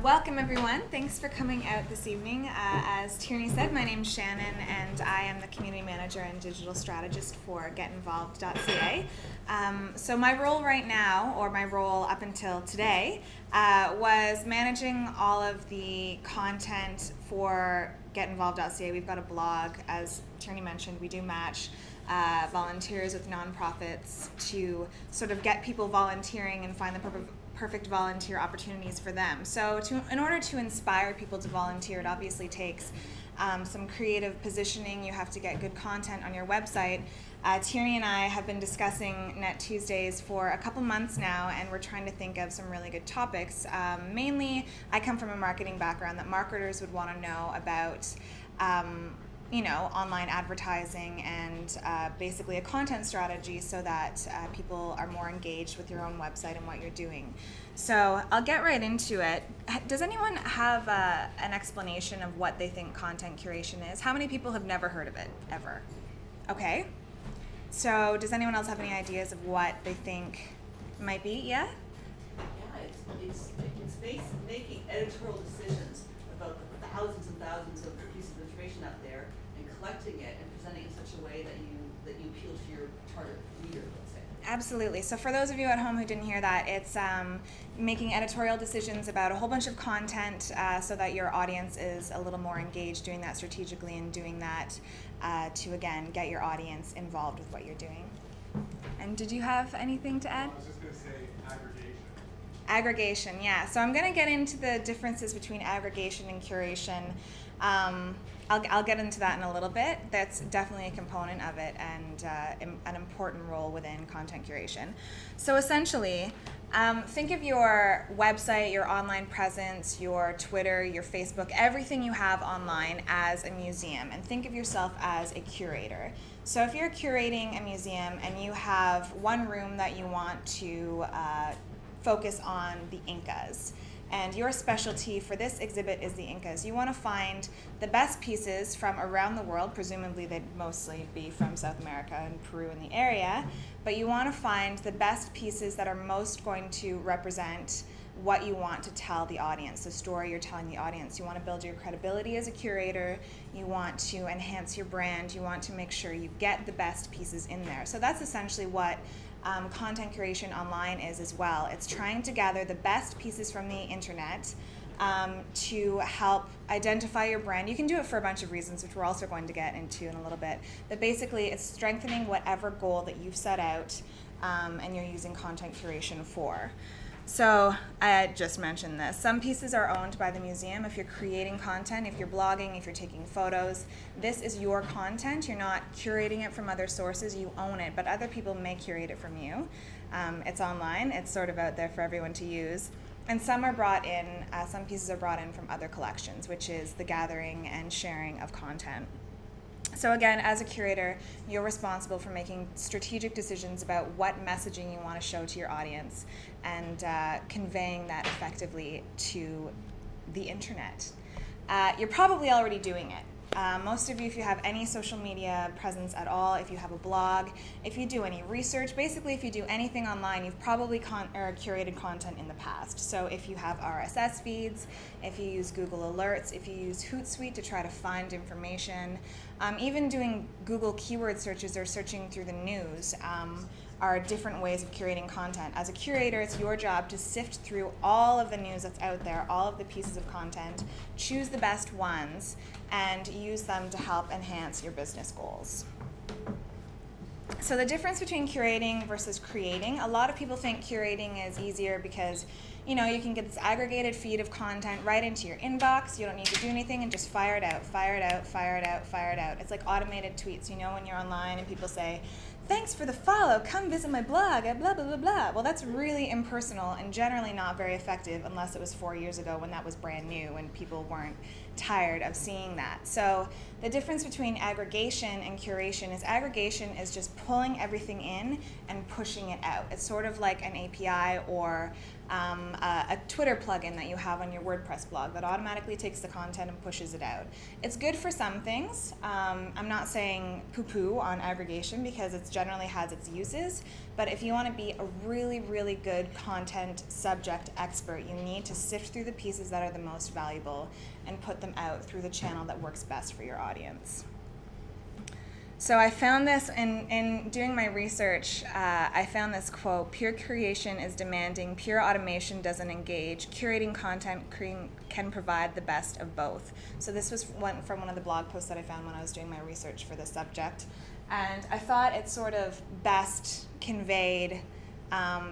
Welcome everyone. Thanks for coming out this evening. As Tierney said, my name's Shannon and I am the community manager and digital strategist for GetInvolved.ca. So my role right now, or my role up until today, was managing all of the content for GetInvolved.ca. We've got a blog. As Tierney mentioned, we do match volunteers with nonprofits to sort of get people volunteering and find the perfect volunteer opportunities for them. So in order to inspire people to volunteer, it obviously takes some creative positioning. You have to get good content on your website. Tierney and I have been discussing Net Tuesdays for a couple months now, and we're trying to think of some really good topics. Mainly, I come from a marketing background that marketers would want to know about online advertising and basically a content strategy so that people are more engaged with your own website and what you're doing. So I'll get right into it. Does anyone have an explanation of what they think content curation is? How many people have never heard of it, ever? Okay. So does anyone else have any ideas of what they think it might be? Yeah? Yeah, it's making editorial decisions about the thousands and thousands of pieces of information out there and collecting it and presenting it in such a way that you appeal to your target reader, let's say. Absolutely. So for those of you at home who didn't hear that, it's making editorial decisions about a whole bunch of content so that your audience is a little more engaged, doing that strategically and doing that to, again, get your audience involved with what you're doing. And did you have anything to add? I was just going to say aggregation. Aggregation, yeah. So I'm going to get into the differences between aggregation and curation. I'll get into that in a little bit. That's definitely a component of it and an important role within content curation. So essentially, think of your website, your online presence, your Twitter, your Facebook, everything you have online as a museum, and think of yourself as a curator. So if you're curating a museum and you have one room that you want to focus on the Incas, and your specialty for this exhibit is the Incas. You want to find the best pieces from around the world, presumably they'd mostly be from South America and Peru in the area, but you want to find the best pieces that are most going to represent what you want to tell the audience, the story you're telling the audience. You want to build your credibility as a curator, you want to enhance your brand, you want to make sure you get the best pieces in there. So that's essentially what content curation online is as well. It's trying to gather the best pieces from the internet to help identify your brand. You can do it for a bunch of reasons, which we're also going to get into in a little bit. But basically, it's strengthening whatever goal that you've set out and you're using content curation for. So I just mentioned this. Some pieces are owned by the museum. If you're creating content, if you're blogging, if you're taking photos, this is your content. You're not curating it from other sources. You own it, but other people may curate it from you. It's online. It's sort of out there for everyone to use. And some are brought in, some pieces are brought in from other collections, which is the gathering and sharing of content. So again, as a curator, you're responsible for making strategic decisions about what messaging you want to show to your audience and conveying that effectively to the internet. You're probably already doing it. Most of you, if you have any social media presence at all, if you have a blog, if you do any research, basically if you do anything online, you've probably curated content in the past. So if you have RSS feeds, if you use Google Alerts, if you use HootSuite to try to find information, even doing Google keyword searches or searching through the news are different ways of curating content. As a curator, it's your job to sift through all of the news that's out there, all of the pieces of content, choose the best ones, and use them to help enhance your business goals. So the difference between curating versus creating, a lot of people think curating is easier because you can get this aggregated feed of content right into your inbox. You don't need to do anything and just fire it out, fire it out, fire it out, fire it out. It's like automated tweets, when you're online and people say, "Thanks for the follow, come visit my blog, blah, blah, blah, blah." Well, that's really impersonal and generally not very effective unless it was 4 years ago when that was brand new and people weren't tired of seeing that. So the difference between aggregation and curation is aggregation is just pulling everything in and pushing it out. It's sort of like an API or a Twitter plugin that you have on your WordPress blog that automatically takes the content and pushes it out. It's good for some things. I'm not saying poo-poo on aggregation because it generally has its uses, but if you want to be a really, really good content subject expert, you need to sift through the pieces that are the most valuable and put them out through the channel that works best for your audience. So I found this in doing my research. I found this quote: "Pure creation is demanding, pure automation doesn't engage. Curating content can provide the best of both." So this was from one of the blog posts that I found when I was doing my research for this subject. And I thought it sort of best conveyed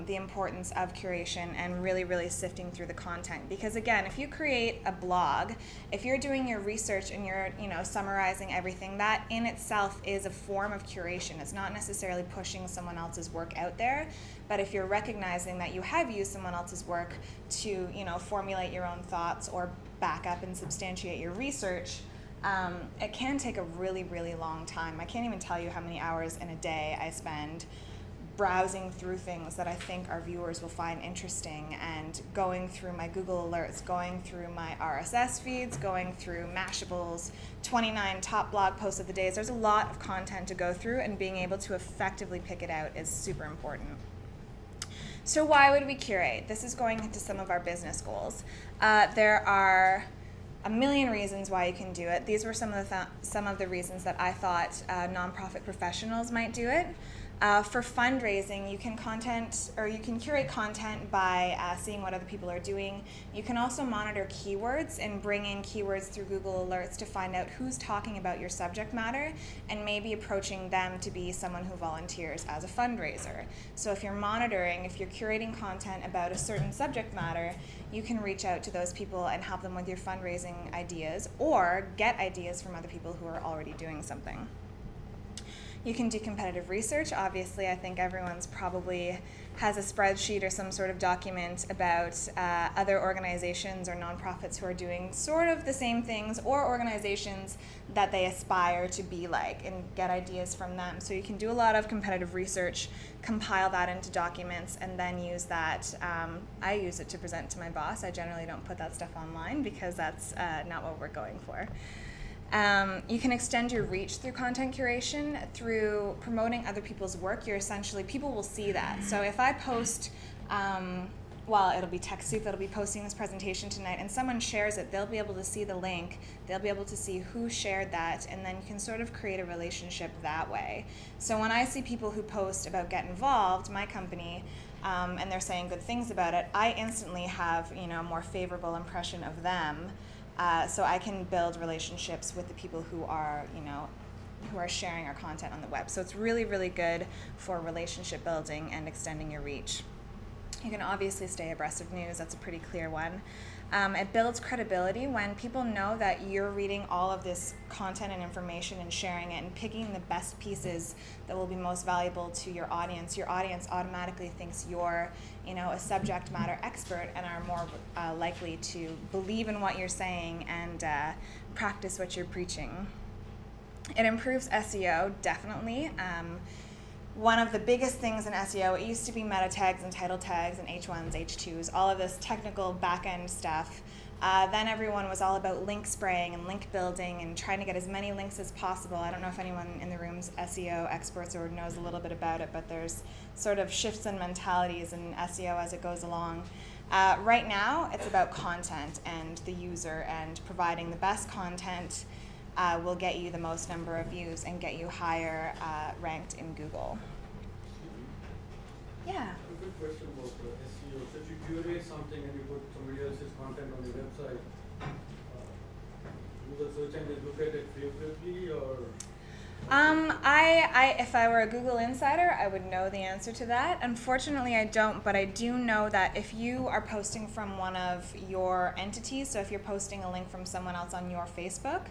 the importance of curation and really, really sifting through the content. Because again, if you create a blog, if you're doing your research and you're summarizing everything, that in itself is a form of curation. It's not necessarily pushing someone else's work out there, but if you're recognizing that you have used someone else's work to formulate your own thoughts or back up and substantiate your research, it can take a really, really long time. I can't even tell you how many hours in a day I spend browsing through things that I think our viewers will find interesting and going through my Google alerts, going through my RSS feeds, going through Mashable's 29 top blog posts of the day. There's a lot of content to go through, and being able to effectively pick it out is super important. So why would we curate? This is going into some of our business goals. There are a million reasons why you can do it. These were some of the reasons that I thought nonprofit professionals might do it. For fundraising, you can curate content by seeing what other people are doing. You can also monitor keywords and bring in keywords through Google Alerts to find out who's talking about your subject matter and maybe approaching them to be someone who volunteers as a fundraiser. So if you're curating content about a certain subject matter, you can reach out to those people and help them with your fundraising ideas or get ideas from other people who are already doing something. You can do competitive research. Obviously, I think everyone's probably has a spreadsheet or some sort of document about other organizations or nonprofits who are doing sort of the same things, or organizations that they aspire to be like, and get ideas from them. So you can do a lot of competitive research, compile that into documents, and then use that. I use it to present to my boss. I generally don't put that stuff online because that's not what we're going for. You can extend your reach through content curation, through promoting other people's work. People will see that. So if I post, it'll be TechSoup that'll be posting this presentation tonight, and someone shares it, they'll be able to see the link, they'll be able to see who shared that, and then you can sort of create a relationship that way. So when I see people who post about GetInvolved, my company, and they're saying good things about it, I instantly have a more favorable impression of them. So I can build relationships with the people who are sharing our content on the web. So it's really, really good for relationship building and extending your reach. You can obviously stay abreast of news. That's a pretty clear one. It builds credibility when people know that you're reading all of this content and information and sharing it and picking the best pieces that will be most valuable to your audience. Your audience automatically thinks you're a subject matter expert and are more likely to believe in what you're saying and practice what you're preaching. It improves SEO, definitely. One of the biggest things in SEO, it used to be meta tags and title tags and H1s, H2s, all of this technical back-end stuff. Then everyone was all about link spraying and link building and trying to get as many links as possible. I don't know if anyone in the room's SEO experts or knows a little bit about it, but there's sort of shifts in mentalities in SEO as it goes along. Right now, it's about content and the user, and providing the best content will get you the most number of views and get you higher ranked in Google. Yeah? A good question about SEO. So if you curate something and you put somebody else's content on your website, will the search engine look at it favorably, or? If I were a Google insider, I would know the answer to that. Unfortunately, I don't, but I do know that if you are posting from one of your entities, so if you're posting a link from someone else on your Facebook,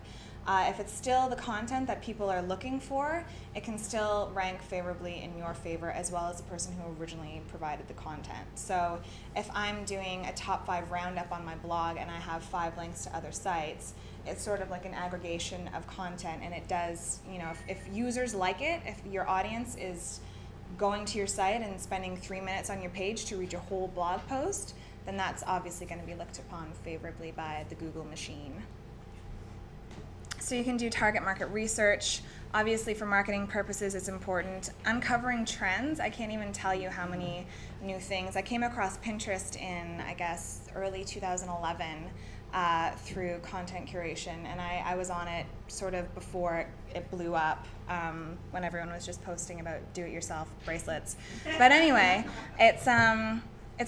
if it's still the content that people are looking for, it can still rank favorably in your favor, as well as the person who originally provided the content. So if I'm doing a top 5 roundup on my blog and I have 5 links to other sites, it's sort of like an aggregation of content, and it does, if users like it, if your audience is going to your site and spending 3 minutes on your page to read your whole blog post, then that's obviously going to be looked upon favorably by the Google machine. So you can do target market research. Obviously, for marketing purposes, it's important. Uncovering trends. I can't even tell you how many new things. I came across Pinterest in, I guess, early 2011 through content curation, and I was on it sort of before it blew up, when everyone was just posting about do-it-yourself bracelets. But anyway, it's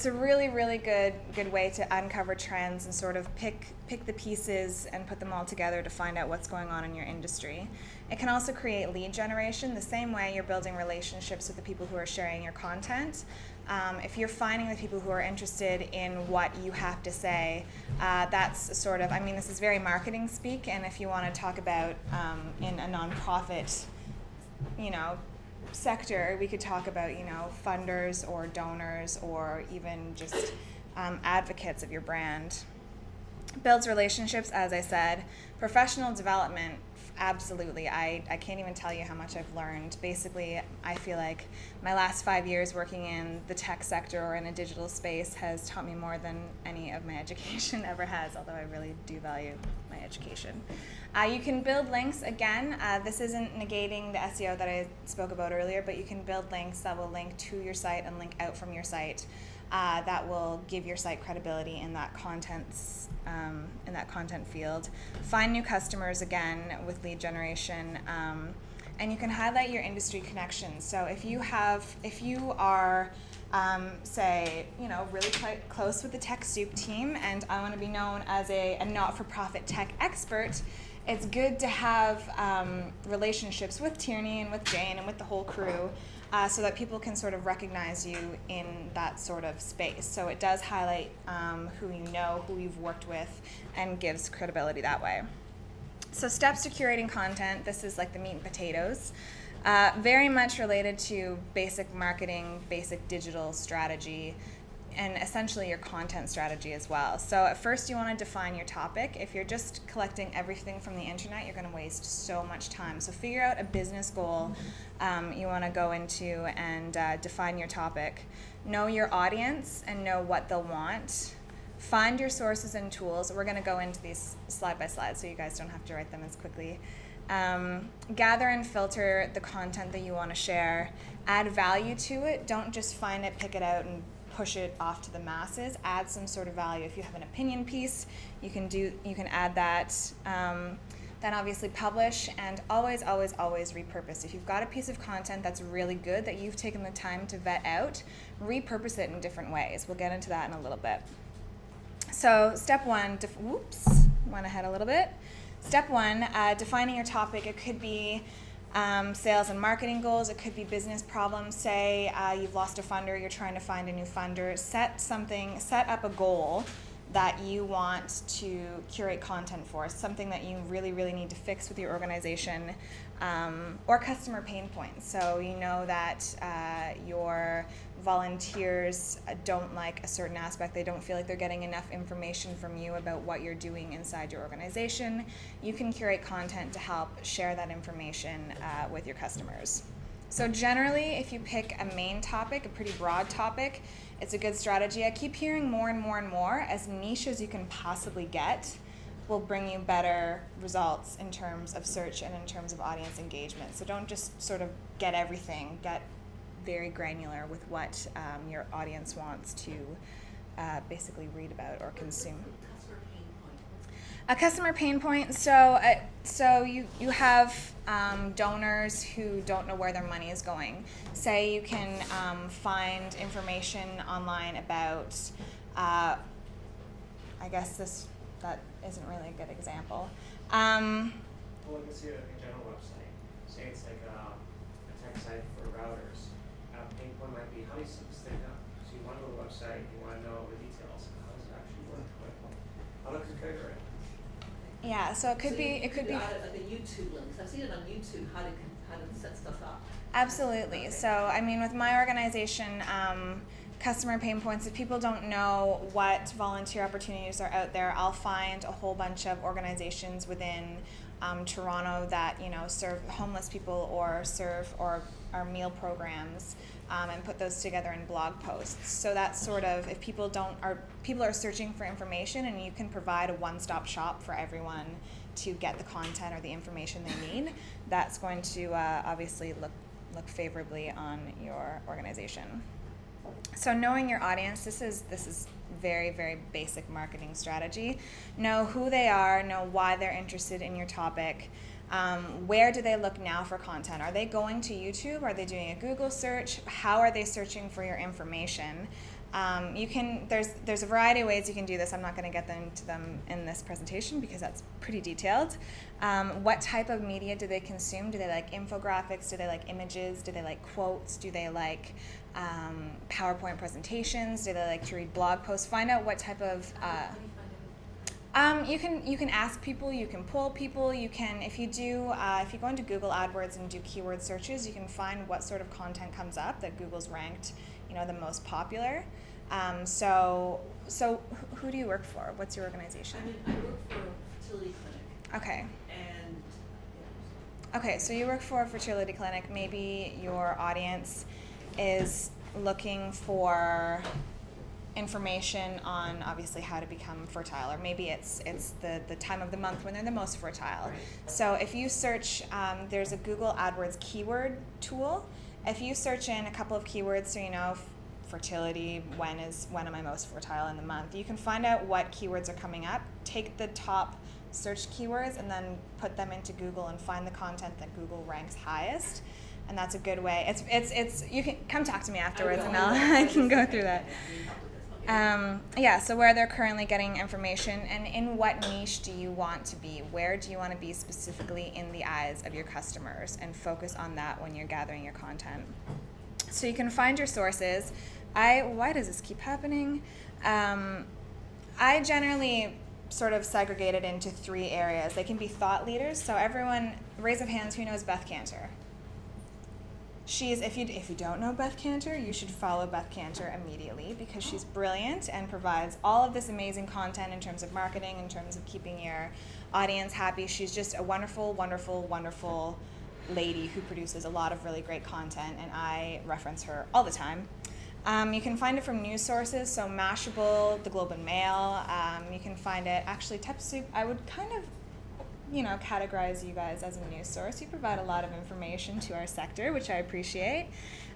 a really, really good way to uncover trends and sort of pick the pieces and put them all together to find out what's going on in your industry. It can also create lead generation the same way you're building relationships with the people who are sharing your content. If you're finding the people who are interested in what you have to say, that's sort of, I mean, this is very marketing speak, and if you want to talk about in a nonprofit, sector, we could talk about, funders or donors or even just advocates of your brand. Builds relationships, as I said. Professional development, absolutely. I can't even tell you how much I've learned. Basically, I feel like my last 5 years working in the tech sector or in a digital space has taught me more than any of my education ever has, although I really do value my education. You can build links, again, this isn't negating the SEO that I spoke about earlier, but you can build links that will link to your site and link out from your site. That will give your site credibility in that content field. Find new customers, again, with lead generation, and you can highlight your industry connections. So if you are say, really quite close with the TechSoup team, and I want to be known as a not-for-profit tech expert, it's good to have relationships with Tierney and with Jane and with the whole crew, so that people can sort of recognize you in that sort of space. So it does highlight who you know, who you've worked with, and gives credibility that way. So steps to curating content, this is like the meat and potatoes. Very much related to basic marketing, basic digital strategy, and essentially your content strategy as well. So at first you want to define your topic. If you're just collecting everything from the internet, you're going to waste so much time. So figure out a business goal you want to go into and define your topic. Know your audience and know what they'll want. Find your sources and tools. We're going to go into these slide by slide so you guys don't have to write them as quickly. Gather and filter the content that you want to share. Add value to it. Don't just find it, pick it out, and push it off to the masses. Add some sort of value. If you have an opinion piece, you can add that. Then obviously publish, and always repurpose. If you've got a piece of content that's really good that you've taken the time to vet out, repurpose it in different ways. We'll get into that in a little bit. So step one, went ahead a little bit. Step one, defining your topic. It could be sales and marketing goals. It could be business problems. Say you've lost a funder, you're trying to find a new funder. Set up a goal that you want to curate content for, something that you really, really need to fix with your organization, or customer pain points. So you know that your volunteers don't like a certain aspect. They don't feel like they're getting enough information from you about what you're doing inside your organization. You can curate content to help share that information with your customers. So generally, if you pick a main topic, a pretty broad topic, it's a good strategy. I keep hearing more and more, as niche as you can possibly get will bring you better results in terms of search and in terms of audience engagement. So don't just sort of get everything, get very granular with what your audience wants to basically read about or consume. A customer pain point, so you have donors who don't know where their money is going. Say you can find information online about, I guess that isn't really a good example. Well, you can see a general website. Say it's like a tech site for routers. Pain point might be, how do you set this thing up? So you want to go to the website, you want to know the details. How does it actually work? How to configure it? Yeah, so it could be like a YouTube link. I've seen it on YouTube how to set stuff up. Absolutely. Okay. So I mean, with my organization, customer pain points. If people don't know what volunteer opportunities are out there, I'll find a whole bunch of organizations within Toronto that serve homeless people or serve or are meal programs and put those together in blog posts. So that's sort of, if people are searching for information, and you can provide a one-stop shop for everyone to get the content or the information they need, that's going to obviously look favorably on your organization. So knowing your audience, this is very, very basic marketing strategy. Know who they are, know why they're interested in your topic. Where do they look now for content? Are they going to YouTube? Are they doing a Google search? How are they searching for your information? There's a variety of ways you can do this. I'm not going to get into them in this presentation because that's pretty detailed. What type of media do they consume? Do they like infographics? Do they like images? Do they like quotes? Do they like PowerPoint presentations? Do they like to read blog posts? Find out what type of you can ask people, you can poll people, you can, if you go into Google AdWords and do keyword searches, you can find what sort of content comes up that Google's ranked, the most popular. So who do you work for? What's your organization? I work for a fertility clinic. Okay. And Okay, so you work for a fertility clinic. Maybe your audience is looking for information on obviously how to become fertile, or maybe it's the time of the month when they're the most fertile. Right. So if you search, there's a Google AdWords keyword tool. If you search in a couple of keywords, so fertility, when am I most fertile in the month, you can find out what keywords are coming up, take the top search keywords and then put them into Google and find the content that Google ranks highest. And that's a good way. It's you can come talk to me afterwards and I can go through that. So where they're currently getting information, and in what niche do you want to be? Where do you want to be specifically in the eyes of your customers, and focus on that when you're gathering your content. So you can find your sources. Why does this keep happening? I generally sort of segregate it into 3 areas. They can be thought leaders. So everyone, raise of hands, who knows Beth Cantor? If you don't know Beth Cantor, you should follow Beth Cantor immediately, because she's brilliant and provides all of this amazing content in terms of marketing, in terms of keeping your audience happy. She's just a wonderful, wonderful, wonderful lady who produces a lot of really great content, and I reference her all the time. You can find it from news sources, so Mashable, the Globe and Mail. You can find it, actually, TechSoup, I would kind of categorize you guys as a news source. You provide a lot of information to our sector, which I appreciate.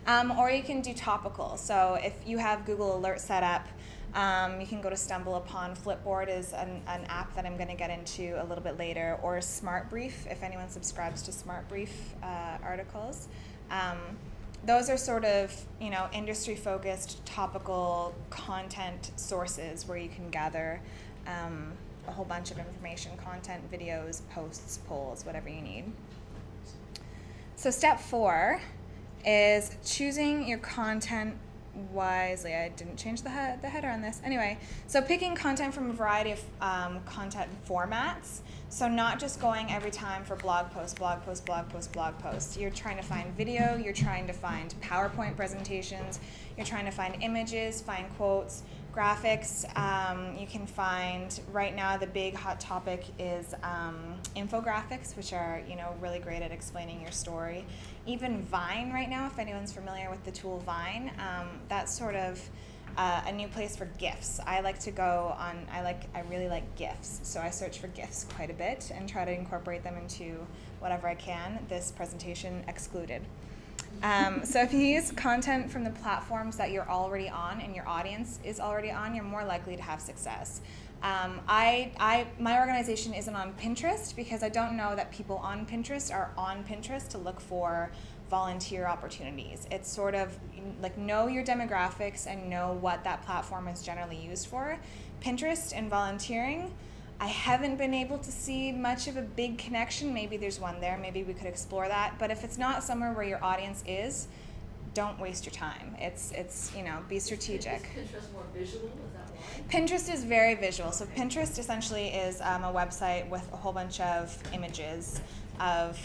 Or you can do topical. So if you have Google Alert set up, you can go to stumble upon Flipboard is an app that I'm going to get into a little bit later, or Smart Brief, if anyone subscribes to Smart Brief articles. Those are sort of, industry-focused, topical content sources where you can gather a whole bunch of information, content, videos, posts, polls, whatever you need. So step 4 is choosing your content wisely. I didn't change the header on this. Anyway, so picking content from a variety of content formats. So not just going every time for blog post, blog post, blog post, blog post. You're trying to find video, you're trying to find PowerPoint presentations, you're trying to find images, find quotes, graphics. You can find, right now the big hot topic is infographics, which are really great at explaining your story. Even Vine right now, if anyone's familiar with the tool Vine, that's sort of a new place for GIFs. I really like GIFs, so I search for GIFs quite a bit and try to incorporate them into whatever I can, this presentation excluded. So if you use content from the platforms that you're already on and your audience is already on, you're more likely to have success. My organization isn't on Pinterest because I don't know that people on Pinterest are on Pinterest to look for volunteer opportunities. It's sort of like, know your demographics and know what that platform is generally used for. Pinterest and volunteering, I haven't been able to see much of a big connection. Maybe there's one there. Maybe we could explore that. But if it's not somewhere where your audience is, don't waste your time. It's be strategic. Is Pinterest more visual? Is that why? Pinterest is very visual. So Pinterest essentially is a website with a whole bunch of images of,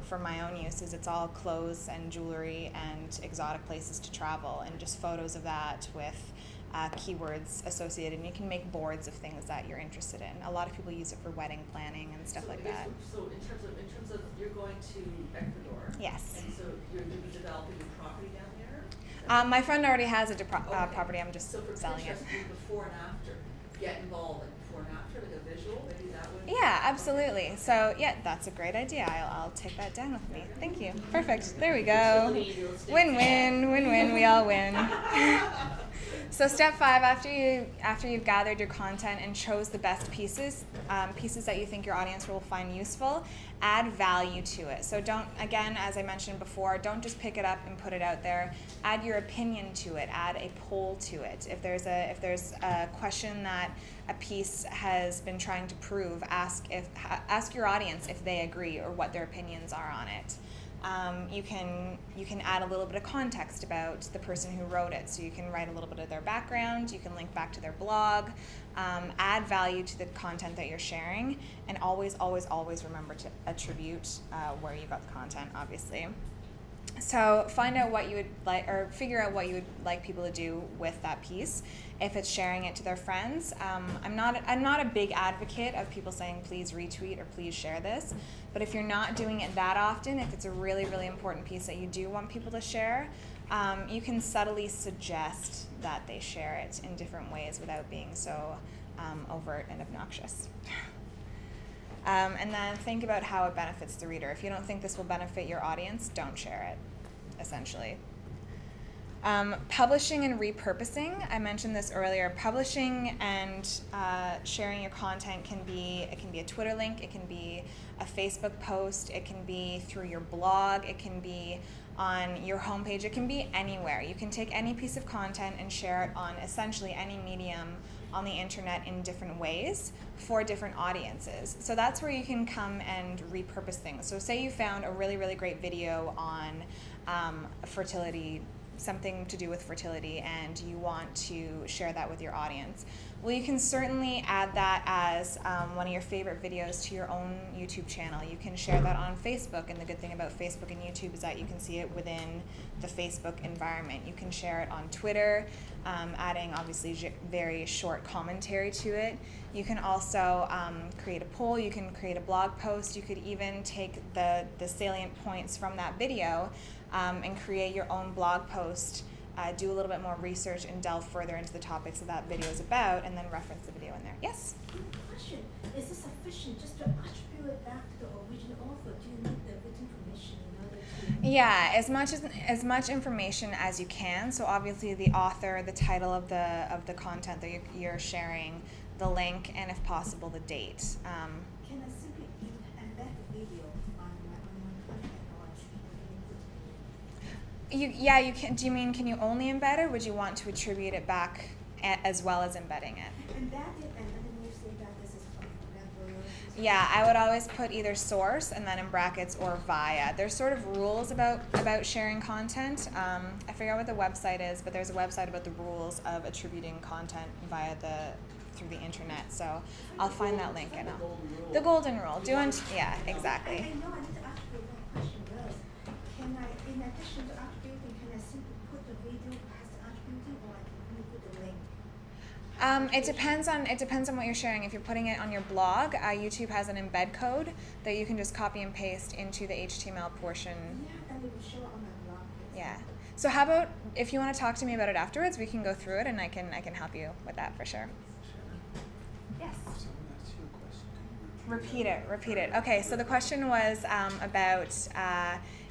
for my own uses, it's all clothes and jewelry and exotic places to travel, and just photos of that with keywords associated. And you can make boards of things that you're interested in. A lot of people use it for wedding planning and stuff like that. So in terms of you're going to Ecuador. Yes. And so you're developing a property down there. My friend already has a Okay. property. I'm just So for selling it. Pinterest, do before and after, get involved, like before and after, like a visual, maybe that would. Yeah, absolutely. So yeah, that's a great idea. I'll take that down with me. Thank you. Perfect. There we go. Utility real estate. Win-win, win-win. We all win. So step 5, after you've gathered your content and chose the best pieces that you think your audience will find useful, add value to it. So don't, again, as I mentioned before, don't just pick it up and put it out there. Add your opinion to it. Add a poll to it. If there's a question that a piece has been trying to prove, ask your audience if they agree or what their opinions are on it. You can add a little bit of context about the person who wrote it. So you can write a little bit of their background, you can link back to their blog, add value to the content that you're sharing, and always, always, always remember to attribute where you got the content, obviously. So find out what you would like, or figure out what you would like people to do with that piece. If it's sharing it to their friends, I'm not a big advocate of people saying please retweet or please share this. But if you're not doing it that often, if it's a really, really important piece that you do want people to share, you can subtly suggest that they share it in different ways without being so overt and obnoxious. And then think about how it benefits the reader. If you don't think this will benefit your audience, don't share it, essentially. Publishing and repurposing, I mentioned this earlier. Publishing and sharing your content can be a Twitter link, it can be a Facebook post, it can be through your blog, it can be on your homepage, it can be anywhere. You can take any piece of content and share it on essentially any medium on the internet in different ways for different audiences. So that's where you can come and repurpose things. So say you found a really, really great video on fertility, something to do with fertility, and you want to share that with your audience. Well, you can certainly add that as one of your favorite videos to your own YouTube channel. You can share that on Facebook, and the good thing about Facebook and YouTube is that you can see it within the Facebook environment. You can share it on Twitter, adding obviously very short commentary to it. You can also create a poll, you can create a blog post, you could even take the salient points from that video and create your own blog post, do a little bit more research and delve further into the topics that that video is about, and then reference the video in there. Yes? Question, is it sufficient just to attribute it back to the original author? Do you need the written permission in order to... Yeah, as much information as you can. So obviously the author, the title of the content that you're sharing, the link, and if possible the date. Can I simply embed the video on my content, or You can. Do you mean can you only embed it, or would you want to attribute it back as well as embedding it? embed it and underneath say that this is from whatever? Yeah, I would always put either source and then in brackets or via. There's sort of rules about sharing content. I forget what the website is, but there's a website about the rules of attributing content through the internet. So I'll find that link and the golden rule. Yeah, exactly. I know I need to ask you one question was, can I, in addition to attributing, can I simply put the video as attributing, or I can only put the link? It depends on what you're sharing. If you're putting it on your blog, YouTube has an embed code that you can just copy and paste into the HTML portion. Yeah, then it will show on my blog. Yeah. So how about if you want to talk to me about it afterwards, we can go through it and I can help you with that for sure. Yes. Repeat it. Okay, so the question was about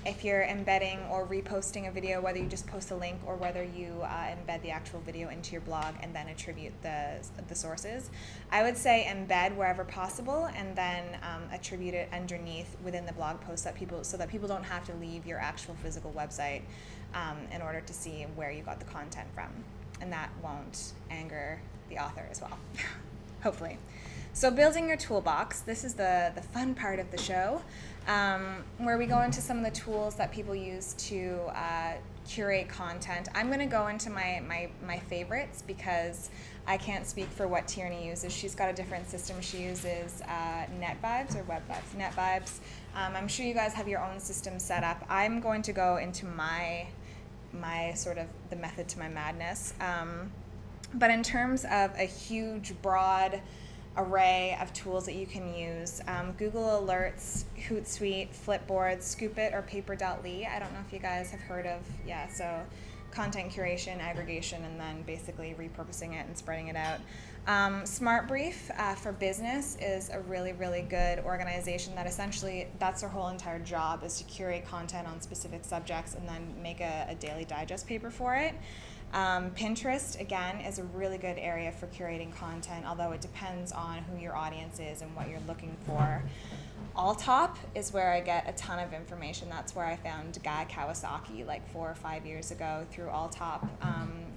if you're embedding or reposting a video, whether you just post a link or whether you embed the actual video into your blog and then attribute the sources. I would say embed wherever possible and then attribute it underneath within the blog post so that people don't have to leave your actual physical website in order to see where you got the content from. And that won't anger the author as well, hopefully. So building your toolbox, this is the fun part of the show, where we go into some of the tools that people use to curate content. I'm going to go into my favorites because I can't speak for what Tierney uses. She's got a different system. She uses Netvibes or WebVibes. Netvibes. I'm sure you guys have your own system set up. I'm going to go into my sort of the method to my madness. But in terms of a huge, broad array of tools that you can use, Google Alerts, HootSuite, Flipboard, Scoop It, or Paper.li. I don't know if you guys have heard of, so content curation, aggregation, and then basically repurposing it and spreading it out. Smart Brief for business is a really, really good organization that essentially, that's their whole entire job, is to curate content on specific subjects and then make a daily digest paper for it. Pinterest, again, is a really good area for curating content, although it depends on who your audience is and what you're looking for. Alltop is where I get a ton of information. That's where I found Guy Kawasaki like 4 or 5 years ago through Alltop,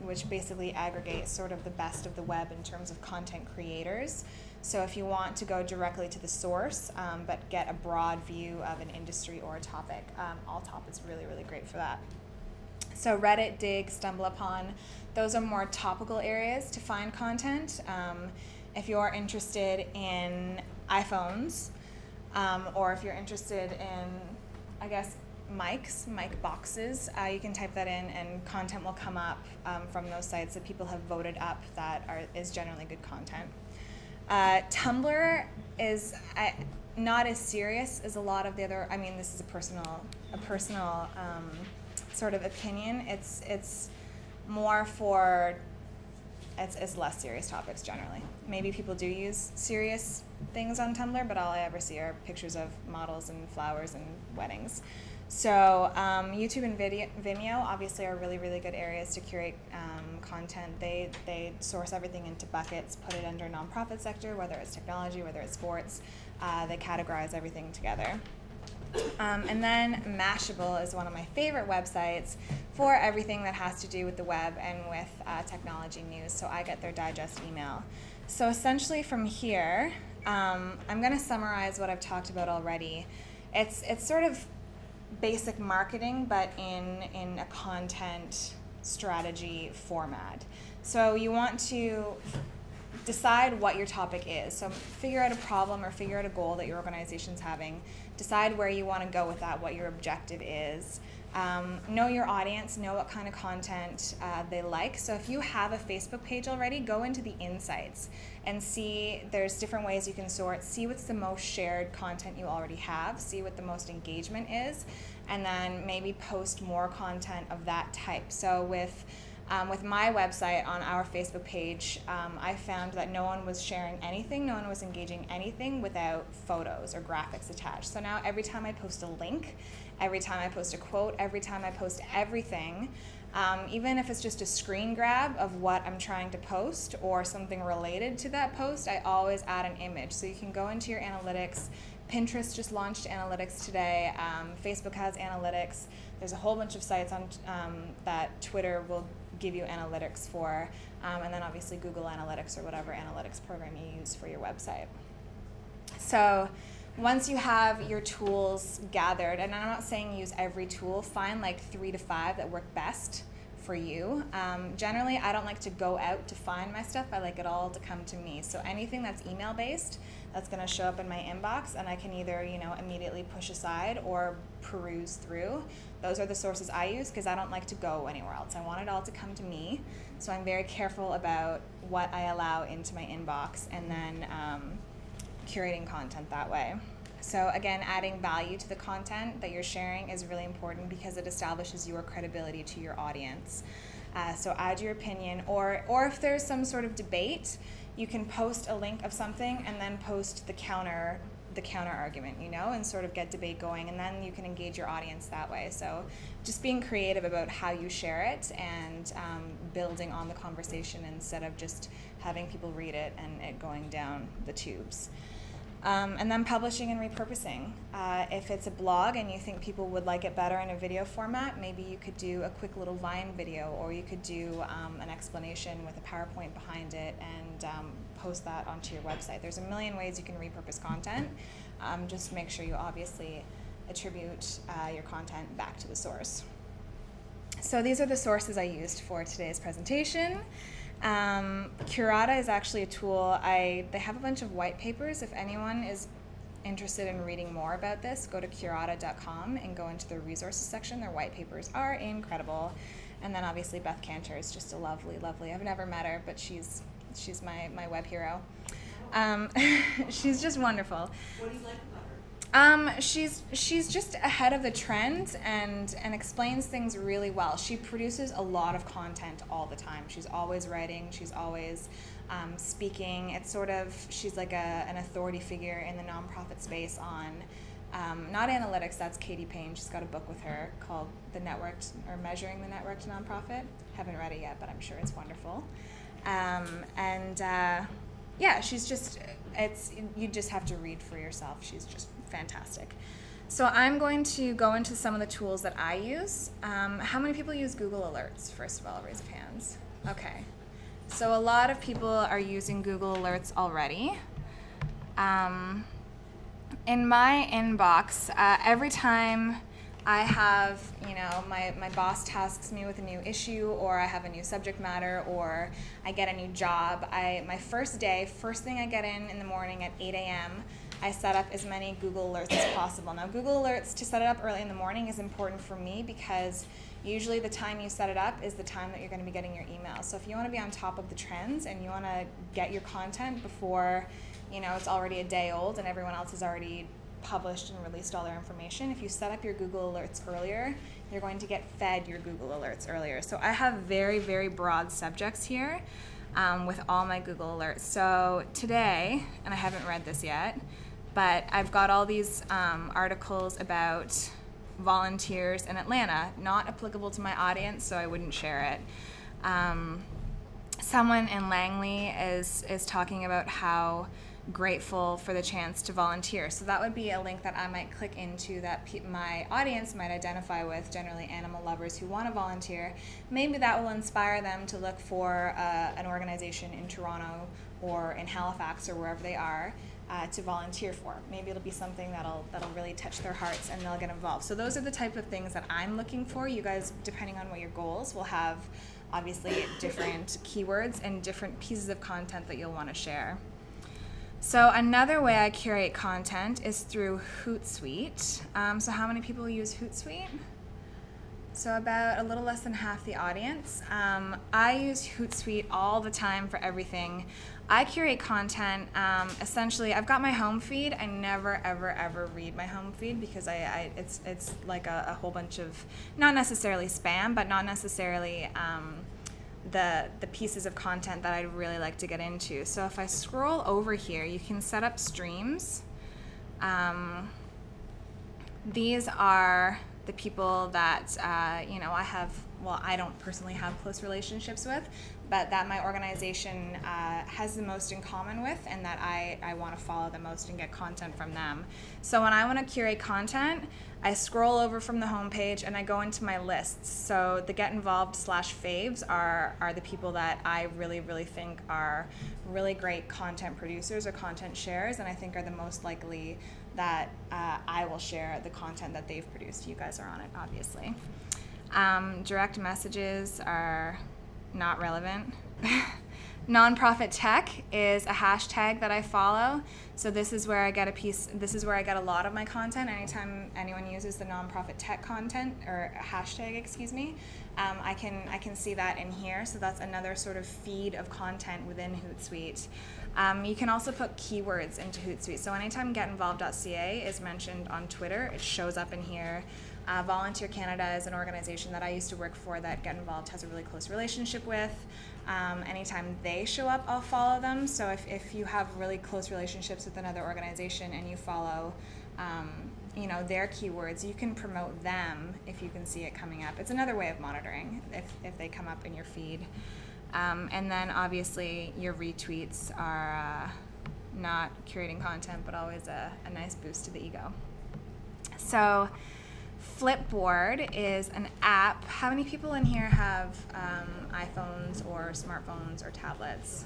which basically aggregates sort of the best of the web in terms of content creators. So if you want to go directly to the source, but get a broad view of an industry or a topic, Alltop is really, really great for that. So Reddit, Dig, StumbleUpon, those are more topical areas to find content. If you're interested in iPhones, or if you're interested in, I guess, mic boxes, you can type that in and content will come up from those sites that people have voted up that is generally good content. Tumblr is not as serious as a lot of the other, I mean, this is a personal sort of opinion. It's more for, it's less serious topics generally. Maybe people do use serious things on Tumblr, but all I ever see are pictures of models and flowers and weddings. So YouTube and Vimeo obviously are really, really good areas to curate content. They source everything into buckets, put it under nonprofit sector, whether it's technology, whether it's sports. They categorize everything together. And then Mashable is one of my favorite websites for everything that has to do with the web and with technology news. So I get their digest email. So essentially from here, I'm going to summarize what I've talked about already. It's sort of basic marketing, but in a content strategy format. So you want to decide what your topic is. So figure out a problem or figure out a goal that your organization's having. Decide where you want to go with that, what your objective is. Know your audience, know what kind of content they like. So if you have a Facebook page already, go into the insights and see there's different ways you can sort. See what's the most shared content you already have. See what the most engagement is. And then maybe post more content of that type. So with my website on our Facebook page, I found that no one was sharing anything, no one was engaging anything without photos or graphics attached. So now every time I post a link, every time I post a quote, every time I post everything, even if it's just a screen grab of what I'm trying to post or something related to that post, I always add an image. So you can go into your analytics. Pinterest just launched analytics today. Facebook has analytics. There's a whole bunch of sites on that Twitter will give you analytics for, and then obviously Google Analytics or whatever analytics program you use for your website. So once you have your tools gathered, and I'm not saying use every tool, find like 3 to 5 that work best for you. Generally, I don't like to go out to find my stuff. I like it all to come to me. So anything that's email based, that's going to show up in my inbox, and I can either, immediately push aside or peruse through. Those are the sources I use because I don't like to go anywhere else. I want it all to come to me. So I'm very careful about what I allow into my inbox and then curating content that way. So again, adding value to the content that you're sharing is really important because it establishes your credibility to your audience. So add your opinion, or if there's some sort of debate, you can post a link of something and then post the counter argument, and sort of get debate going, and then you can engage your audience that way. So just being creative about how you share it and building on the conversation instead of just having people read it and it going down the tubes. And then publishing and repurposing. If it's a blog and you think people would like it better in a video format, maybe you could do a quick little Vine video, or you could do an explanation with a PowerPoint behind it and post that onto your website. There's a million ways you can repurpose content. Just make sure you obviously attribute your content back to the source. So these are the sources I used for today's presentation. Curate is actually a tool. They have a bunch of white papers. If anyone is interested in reading more about this, go to curate.com and go into the resources section. Their white papers are incredible. And then obviously Beth Cantor is just a lovely, I've never met her, but she's my web hero. She's just wonderful. What do you like about She's just ahead of the trends and explains things really well. She produces a lot of content all the time. She's always writing. She's always speaking. It's sort of, she's like an authority figure in the nonprofit space on not analytics. That's Katie Payne. She's got a book with her called The Networked, or Measuring the Networked Nonprofit. Haven't read it yet, but I'm sure it's wonderful. Yeah, she's just, you just have to read for yourself. She's just fantastic. So I'm going to go into some of the tools that I use. How many people use Google Alerts? First of all, raise of hands. Okay. So a lot of people are using Google Alerts already. In my inbox, every time I have, my boss tasks me with a new issue, or I have a new subject matter, or I get a new job, my first thing I get in the morning at 8 a.m., I set up as many Google Alerts as possible. Now, Google Alerts, to set it up early in the morning, is important for me because usually the time you set it up is the time that you're going to be getting your emails. So if you want to be on top of the trends and you want to get your content before, it's already a day old and everyone else has already published and released all their information, if you set up your Google Alerts earlier, you're going to get fed your Google Alerts earlier. So I have very, very broad subjects here with all my Google Alerts. So today, and I haven't read this yet, but I've got all these articles about volunteers in Atlanta, not applicable to my audience, so I wouldn't share it. Someone in Langley is talking about how grateful for the chance to volunteer. So that would be a link that I might click into that my audience might identify with, generally animal lovers who want to volunteer. Maybe that will inspire them to look for an organization in Toronto or in Halifax or wherever they are to volunteer for. Maybe it'll be something that'll really touch their hearts and they'll get involved. So those are the type of things that I'm looking for. You guys, depending on what your goals, will have obviously different keywords and different pieces of content that you'll want to share. So another way I curate content is through HootSuite. So how many people use HootSuite? So about a little less than half the audience. I use HootSuite all the time for everything. I curate content. Essentially, I've got my home feed. I never, ever read my home feed because it's like a whole bunch of, not necessarily spam, but not necessarily the pieces of content that I'd really like to get into. So if I scroll over here, you can set up streams. These are the people that I have, well, I don't personally have close relationships with, but that my organization has the most in common with, and that I want to follow the most and get content from them. So when I want to curate content, I scroll over from the homepage and I go into my lists. So the GetInvolved/faves are the people that I really, really think are really great content producers or content sharers, and I think are the most likely that I will share the content that they've produced. You guys are on it, obviously. Direct messages are not relevant. Nonprofit tech is a hashtag that I follow. So this is where I get a lot of my content. Anytime anyone uses the nonprofit tech content or hashtag, I can see that in here. So that's another sort of feed of content within HootSuite. You can also put keywords into HootSuite. So anytime GetInvolved.ca is mentioned on Twitter, it shows up in here. Volunteer Canada is an organization that I used to work for that Get Involved has a really close relationship with. Anytime they show up, I'll follow them. So if you have really close relationships with another organization and you follow their keywords, you can promote them if you can see it coming up. It's another way of monitoring if they come up in your feed. And then obviously your retweets are not curating content, but always a nice boost to the ego. So Flipboard is an app. How many people in here have iPhones or smartphones or tablets?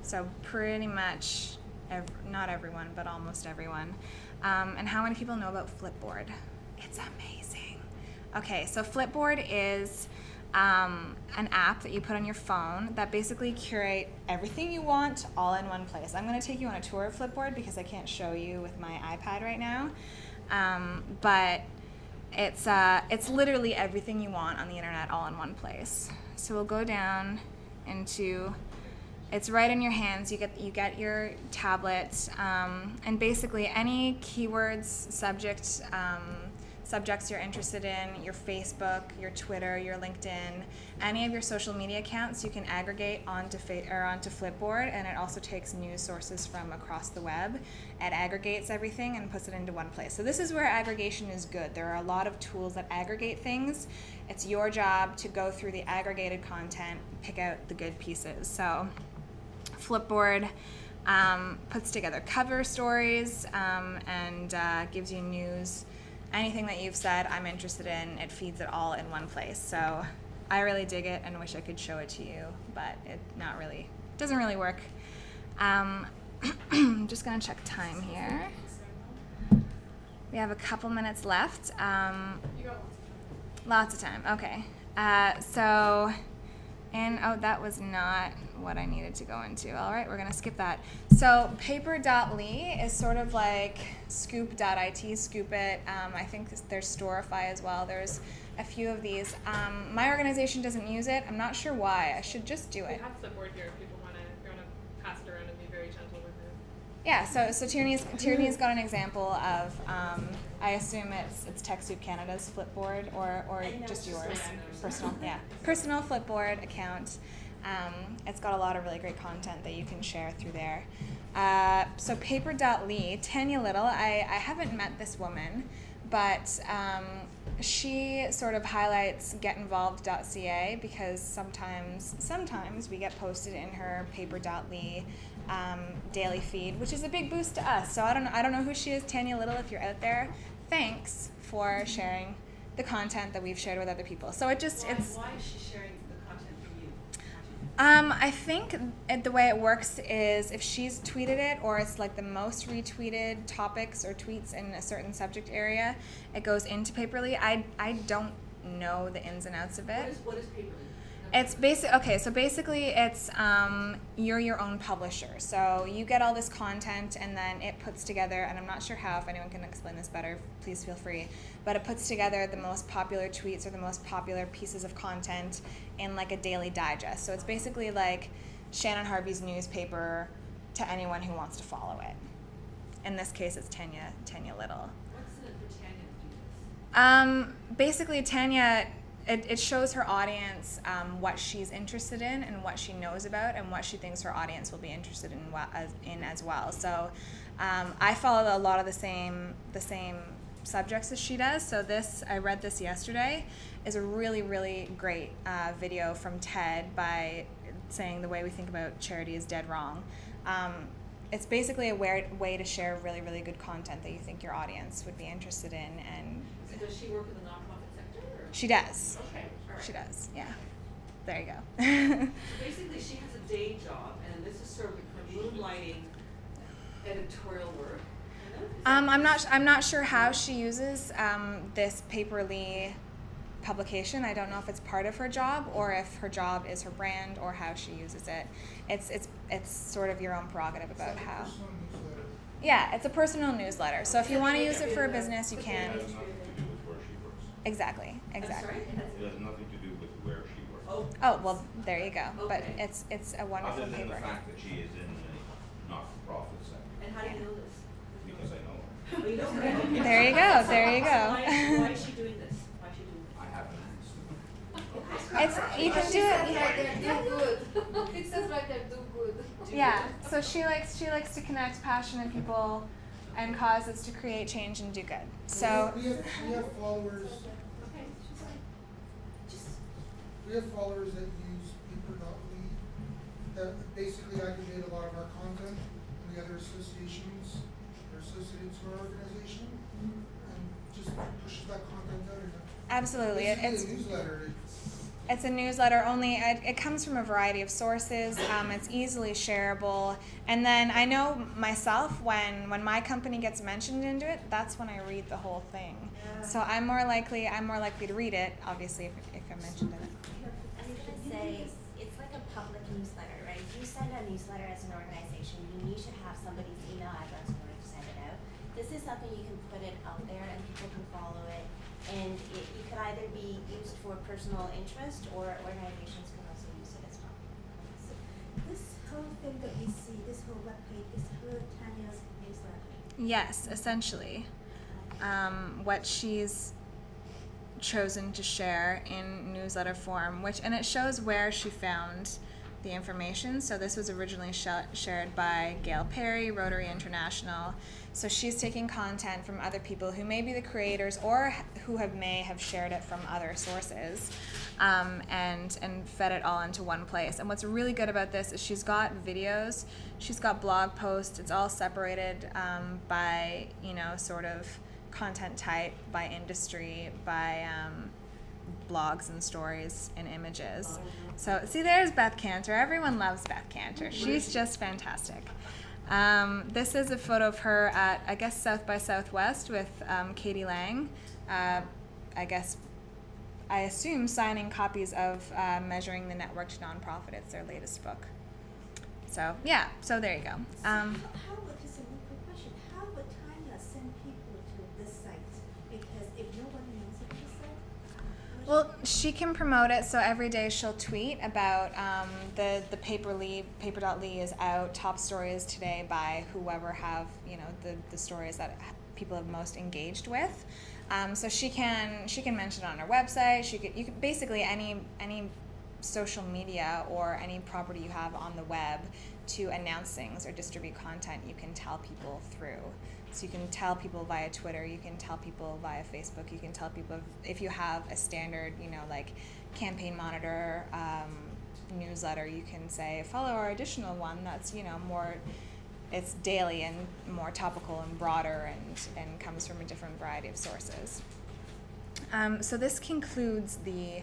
So pretty much, not everyone, but almost everyone. And how many people know about Flipboard? It's amazing. Okay, so Flipboard is an app that you put on your phone that basically curate everything you want all in one place. I'm going to take you on a tour of Flipboard because I can't show you with my iPad right now, but it's literally everything you want on the internet all in one place. So we'll go down into It's right in your hands. You get your tablet, and basically any keywords, subjects you're interested in, your Facebook, your Twitter, your LinkedIn, any of your social media accounts, you can aggregate onto Flipboard, and it also takes news sources from across the web. It aggregates everything and puts it into one place. So this is where aggregation is good. There are a lot of tools that aggregate things. It's your job to go through the aggregated content, pick out the good pieces. So Flipboard puts together cover stories and gives you news. Anything that you've said I'm interested in, it feeds it all in one place. So I really dig it and wish I could show it to you, but it doesn't really work. I'm just gonna check time here. We have a couple minutes left. Lots of time, okay. That was not what I needed to go into. All right, we're gonna skip that. So Paper.li is sort of like Scoop.it, Scoop It. I think there's Storify as well. There's a few of these. My organization doesn't use it. I'm not sure why. I should just do it. We have Flipboard here if people want to pass it around and be very gentle with it. Yeah, so Tierney's got an example of, I assume it's TechSoup Canada's Flipboard or just yours, personal Flipboard account. It's got a lot of really great content that you can share through there. So Paper.li, Tanya Little, I haven't met this woman, but she sort of highlights GetInvolved.ca because sometimes we get posted in her Paper.li daily feed, which is a big boost to us. So I don't know who she is, Tanya Little, if you're out there. Thanks for sharing the content that we've shared with other people. So why is she sharing the content for you? I think the way it works is if she's tweeted it or it's like the most retweeted topics or tweets in a certain subject area, it goes into Paper.li. I don't know the ins and outs of it. What is Paper.li? It's basically it's you're your own publisher. So you get all this content and then it puts together, and I'm not sure how, if anyone can explain this better, please feel free, but it puts together the most popular tweets or the most popular pieces of content in like a daily digest. So it's basically like Shannon Harvey's newspaper to anyone who wants to follow it. In this case, it's Tanya Little. What's in it for Tanya to do this? Basically, Tanya, it shows her audience what she's interested in and what she knows about and what she thinks her audience will be interested in as well. So I follow a lot of the same subjects as she does. So I read this yesterday, is a really, really great video from TED by saying the way we think about charity is dead wrong. It's basically a way to share really, really good content that you think your audience would be interested in. And so does she work in the nonprofit sector? Or? She does. Okay, all right. She does, yeah. There you go. So basically she has a day job, and this is sort of her moonlighting editorial work. I'm not sure how she uses this Paper.li publication. I don't know if it's part of her job or if her job is her brand or how she uses it. It's sort of your own prerogative about how. Yeah, it's a personal newsletter. So if you want to use it for a business, you can. It has nothing to do with where she works. Exactly. I'm sorry? It has nothing to do with where she works. Oh, well, there you go. But Okay. it's a wonderful Other than paper. the fact that she is in the not-for-profit sector, And how do you know this? because I know her. Oh, you know her? There you go. There you go. Why is she doing this? Why is she doing this? I haven't asked. It's you can do it. Do good. It says right there, do good. Yeah. So she likes to connect passionate people and causes to create change and do good. So we have followers. Okay, she's like, We have followers that use Paper.li that basically aggregate a lot of our content and the other associations that are associated to our organization, and just pushes that content out. absolutely, Basically it's a newsletter. It's a newsletter, only it comes from a variety of sources. It's easily shareable. And then I know myself, when my company gets mentioned into it, that's when I read the whole thing. Yeah. So I'm more likely to read it, obviously, if I'm mentioned in it. I was going to say, it's like a public newsletter, right? If you send a newsletter as an organization, you should have somebody's email address in order to send it out. This is something you can put it out there and people can follow it. And it could either be used for personal interest or organizations can also use it as well. This whole everything that we see, this whole webpage is her Tanya's newsletter. Yes, essentially. What she's chosen to share in newsletter form, and it shows where she found the information. So this was originally shared by Gail Perry, Rotary International. So she's taking content from other people who may be the creators or who may have shared it from other sources, and fed it all into one place. And what's really good about this is she's got videos, she's got blog posts. It's all separated by, sort of content type, by industry, by blogs and stories and images. So see, there's Beth Cantor. Everyone loves Beth Cantor. She's just fantastic. This is a photo of her at, I guess, South by Southwest with Katie Lang. I assume signing copies of Measuring the Network to Nonprofit. It's their latest book. So yeah, so there you go. How would, just a quick question, how would Tanya send people to this site? Because if nobody knows about this site, Well, she can promote it, so every day she'll tweet about the Paper.li is out, top stories today by whoever have, the stories that people have most engaged with. So she can mention it on her website. You could basically any social media or any property you have on the web to announce things or distribute content, you can tell people through. So you can tell people via Twitter, you can tell people via Facebook, you can tell people if you have a standard, like Campaign Monitor newsletter, you can say follow our additional one that's, more, it's daily and more topical and broader and comes from a different variety of sources. So this concludes the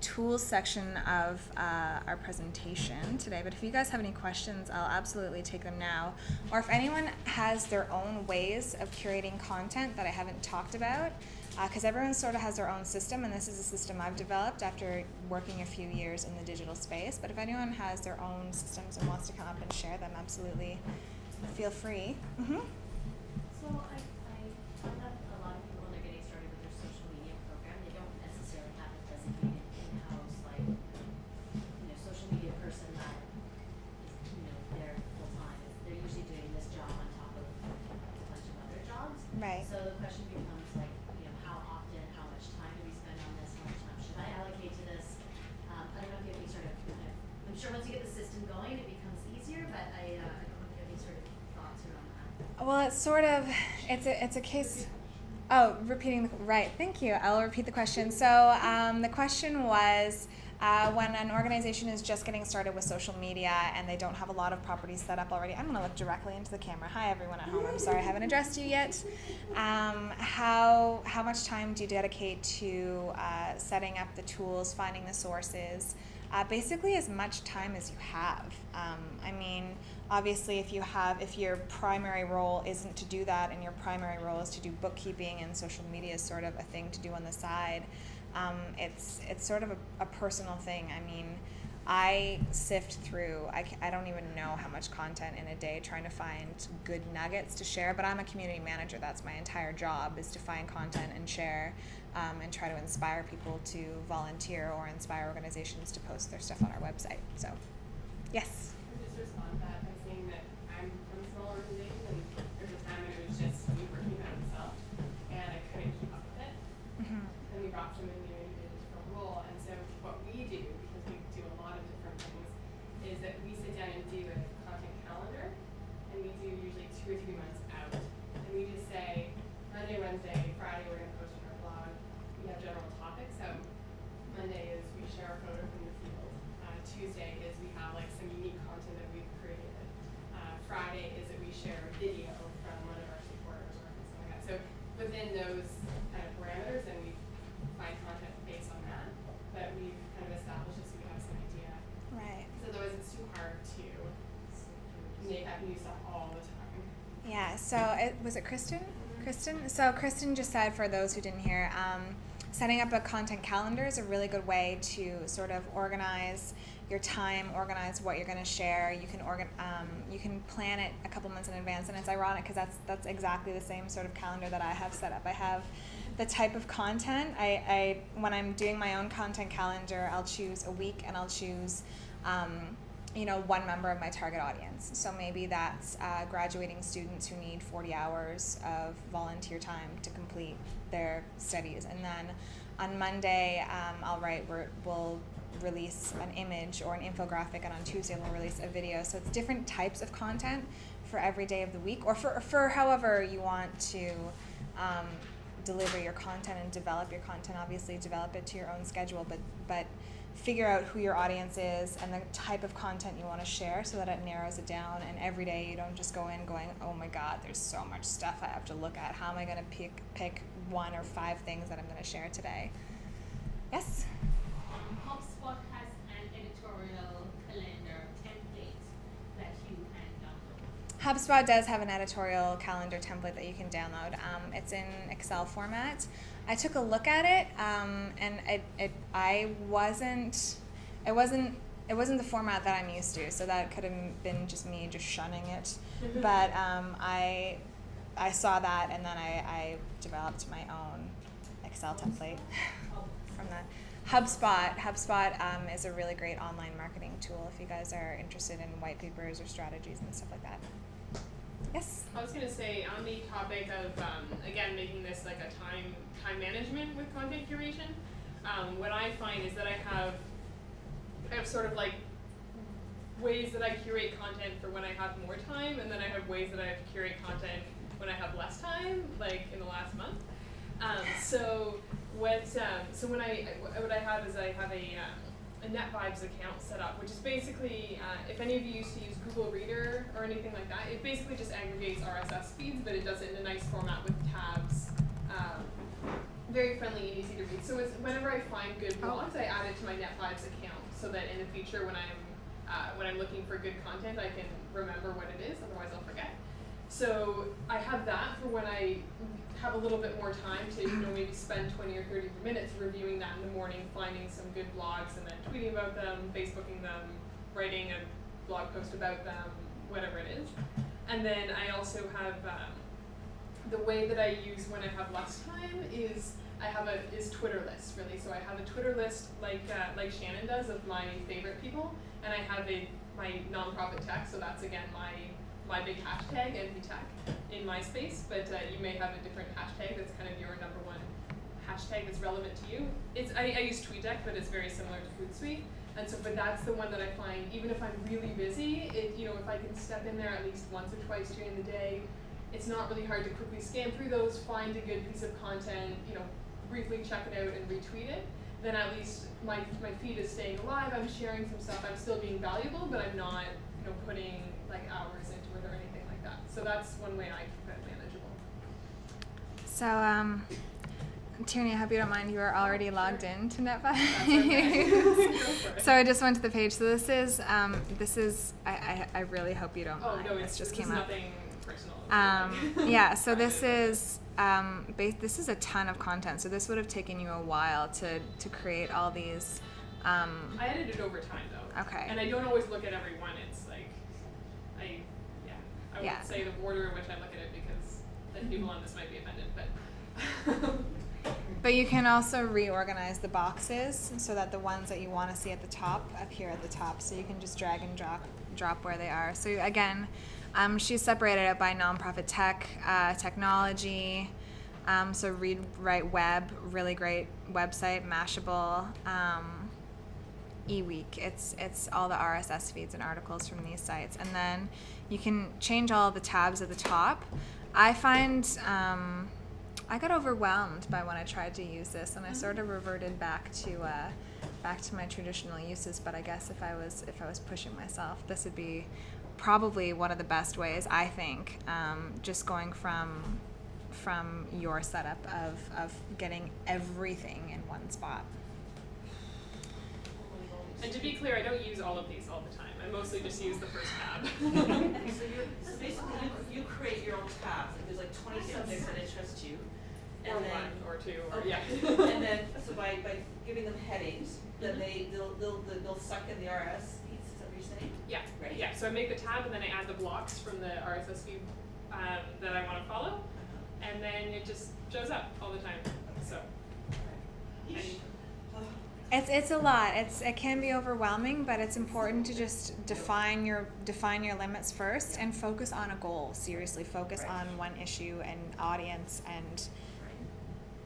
tools section of our presentation today, but if you guys have any questions, I'll absolutely take them now. Or if anyone has their own ways of curating content that I haven't talked about, because everyone sort of has their own system, and this is a system I've developed after working a few years in the digital space, but if anyone has their own systems and wants to come up and share them, absolutely feel free. Mm-hmm. So I find that a lot of people, when they're getting started with their social media program, they don't necessarily have a designated in-house, social media person that is, there full time. They're usually doing this job on top of a bunch of other jobs. Right. So the question becomes how often, how much time do we spend on this, how much time should I allocate to this? I don't know if you have any sort of I'm sure once you get the system going, it becomes easier, but I don't know if you have any sort of thoughts around that. Well, it's sort of, it's a case, repeating, right, thank you. I'll repeat the question. So the question was, when an organization is just getting started with social media and they don't have a lot of properties set up already, I'm going to look directly into the camera. Hi, everyone at home. I'm sorry I haven't addressed you yet. How much time do you dedicate to setting up the tools, finding the sources? Basically as much time as you have. Obviously, if your primary role isn't to do that and your primary role is to do bookkeeping and social media is sort of a thing to do on the side, it's sort of a personal thing. I sift through, I don't even know how much content in a day trying to find good nuggets to share, but I'm a community manager. That's my entire job, is to find content and share and try to inspire people to volunteer or inspire organizations to post their stuff on our website. So, yes? I'll just respond to that by saying that I'm from a small organization and there's a time when it was just me working on itself and I couldn't keep up with it. Mm-hmm. And we brought someone new and did a different role. And so what we do, because we do a lot of different things, is that we sit down and do a content calendar, and we do usually 2 or 3 months out. And we just say, Monday, Wednesday, Friday, we're going to post on our blog. We have general topics. So Monday is we share a photo from the field. Tuesday is we have some unique content that we've created. Friday is that we share a video from one of our supporters or something like that. So within those kind of parameters, then we find content based on that. But we've kind of established it so we have some idea. Right. Because otherwise it's too hard to make up new stuff all the time. Yeah, so was it Kristen? Kristen? So Kristen just said, for those who didn't hear, setting up a content calendar is a really good way to sort of organize your time, organize what you're going to share. You can plan it a couple months in advance, and it's ironic because that's exactly the same sort of calendar that I have set up. I have the type of content. When I'm doing my own content calendar, I'll choose a week and I'll choose one member of my target audience. So maybe that's graduating students who need 40 hours of volunteer time to complete their studies. And then on Monday, we'll release an image or an infographic, and on Tuesday we'll release a video. So it's different types of content for every day of the week, or for however you want to deliver your content and develop your content. Obviously, develop it to your own schedule, but figure out who your audience is and the type of content you want to share so that it narrows it down. And every day you don't just go in going, oh my God, there's so much stuff I have to look at. How am I going to pick 1 or 5 things that I'm going to share today? Yes? HubSpot has an editorial calendar template that you can download. HubSpot does have an editorial calendar template that you can download. It's in Excel format. I took a look at it, and it wasn't the format that I'm used to. So that could have been just me just shunning it. But I saw that, and then I developed my own Excel template from that. HubSpot is a really great online marketing tool if you guys are interested in white papers or strategies and stuff like that. Yes? I was going to say, on the topic of, again, making this like a time management with content curation, what I find is that I have sort of like ways that I curate content for when I have more time, and then I have ways that I have to curate content when I have less time, like in the last month. So what I have is I have a Netvibes account set up, which is basically, if any of you used to use Google Reader or anything like that, it basically just aggregates RSS feeds, but it does it in a nice format with tabs. Very friendly and easy to read. So whenever I find good blogs, I add it to my Netvibes account, so that in the future when I'm looking for good content, I can remember what it is, otherwise I'll forget. So I have that for when I have a little bit more time to maybe spend 20 or 30 minutes reviewing that in the morning, finding some good blogs and then tweeting about them, Facebooking them, writing a blog post about them, whatever it is. And then I also have the way that I use when I have less time is Twitter lists, really. So I have a Twitter list like Shannon does of my favorite people, and I have my nonprofit tech, so that's again my big hashtag, NPTech, in my space, but you may have a different hashtag that's kind of your number one hashtag that's relevant to you. I use TweetDeck, but it's very similar to HootSuite, and so but that's the one that I find, even if I'm really busy, if I can step in there at least once or twice during the day, it's not really hard to quickly scan through those, find a good piece of content, briefly check it out and retweet it. Then at least my feed is staying alive. I'm sharing some stuff. I'm still being valuable, but I'm not putting like hours into it or anything like that. So that's one way I keep it manageable. So Tierney, I hope you don't mind. You are already logged in to Netvibes. Okay. So I just went to the page. So this is I really hope you don't mind. No, this just came up. Nothing personal. Yeah. So this is a ton of content. So this would have taken you a while to create all these. I edited over time though. Okay. And I don't always look at every one. It's like I won't say the order in which I look at it because then people on this might be offended, but. But you can also reorganize the boxes so that the ones that you want to see at the top appear at the top. So you can just drag and drop where they are. So again, she's separated it by nonprofit tech, technology. So Read Write Web, really great website, Mashable. eWeek. It's all the RSS feeds and articles from these sites, and then you can change all the tabs at the top. I find I got overwhelmed by when I tried to use this, and I sort of reverted back to my traditional uses. But I guess if I was pushing myself, this would be probably one of the best ways, I think, just going from your setup of getting everything in one spot. And to be clear, I don't use all of these all the time. I mostly just use the first tab. So basically you create your own tabs. Like there's like 20 subjects that interest you. Or then, one or two, or okay. yeah. And then so by giving them headings, then they'll suck in the RSS feeds. Is that what you're saying? Yeah. Right. Yeah. So I make the tab and then I add the blocks from the RSS feed that I want to follow, and then it just shows up all the time. So. It's a lot. It can be overwhelming, but it's important to just define your limits first and focus on a goal. Seriously, focus on one issue and audience and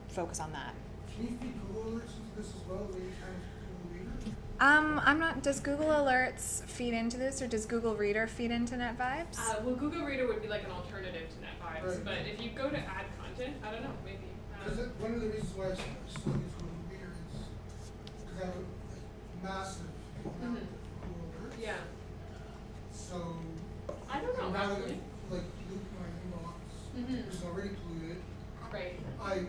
focus on that. Can you feed Google alerts into this as well? Maybe kind of Google Reader? I'm not. Does Google Alerts feed into this, or does Google Reader feed into Netvibes? Well, Google Reader would be like an alternative to Netvibes, Right. but if you go to add content, I don't know, maybe. Because one of the reasons why I still use Google Reader is because I have a massive amount of Google alerts. Yeah. So I don't know, rather actually. than like loop my inbox, Mhm. which is already polluted, Right. I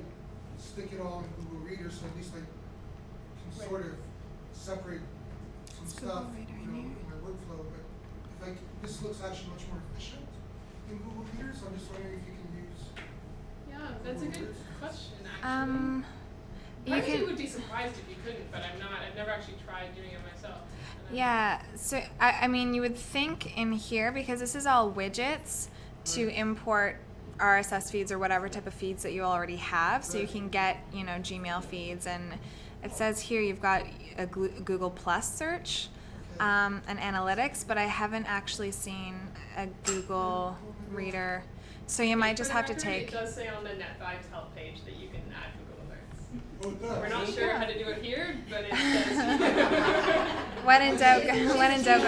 stick it all in Google Reader, so at least I can Right. sort of separate some It's stuff, Google Reader you know, in in my workflow. But if I this looks actually much more efficient in Google Reader, so I'm just wondering if you can use. Yeah, that's a good question, actually. You Part of me can. would be surprised if you couldn't, but I'm not. I've never actually tried doing it myself. And Yeah, so I mean, you would think in here, because this is all widgets, to import RSS feeds or whatever type of feeds that you already have, so you can get, Gmail feeds. And it says here you've got a Google Plus search and analytics, but I haven't actually seen a Google Reader. So you might For just the have to record, take. It does say on the Netvibes help page that you can add Google Alerts. Oh, it does. We're not you sure go. how to do it here, but it says. When in doubt, go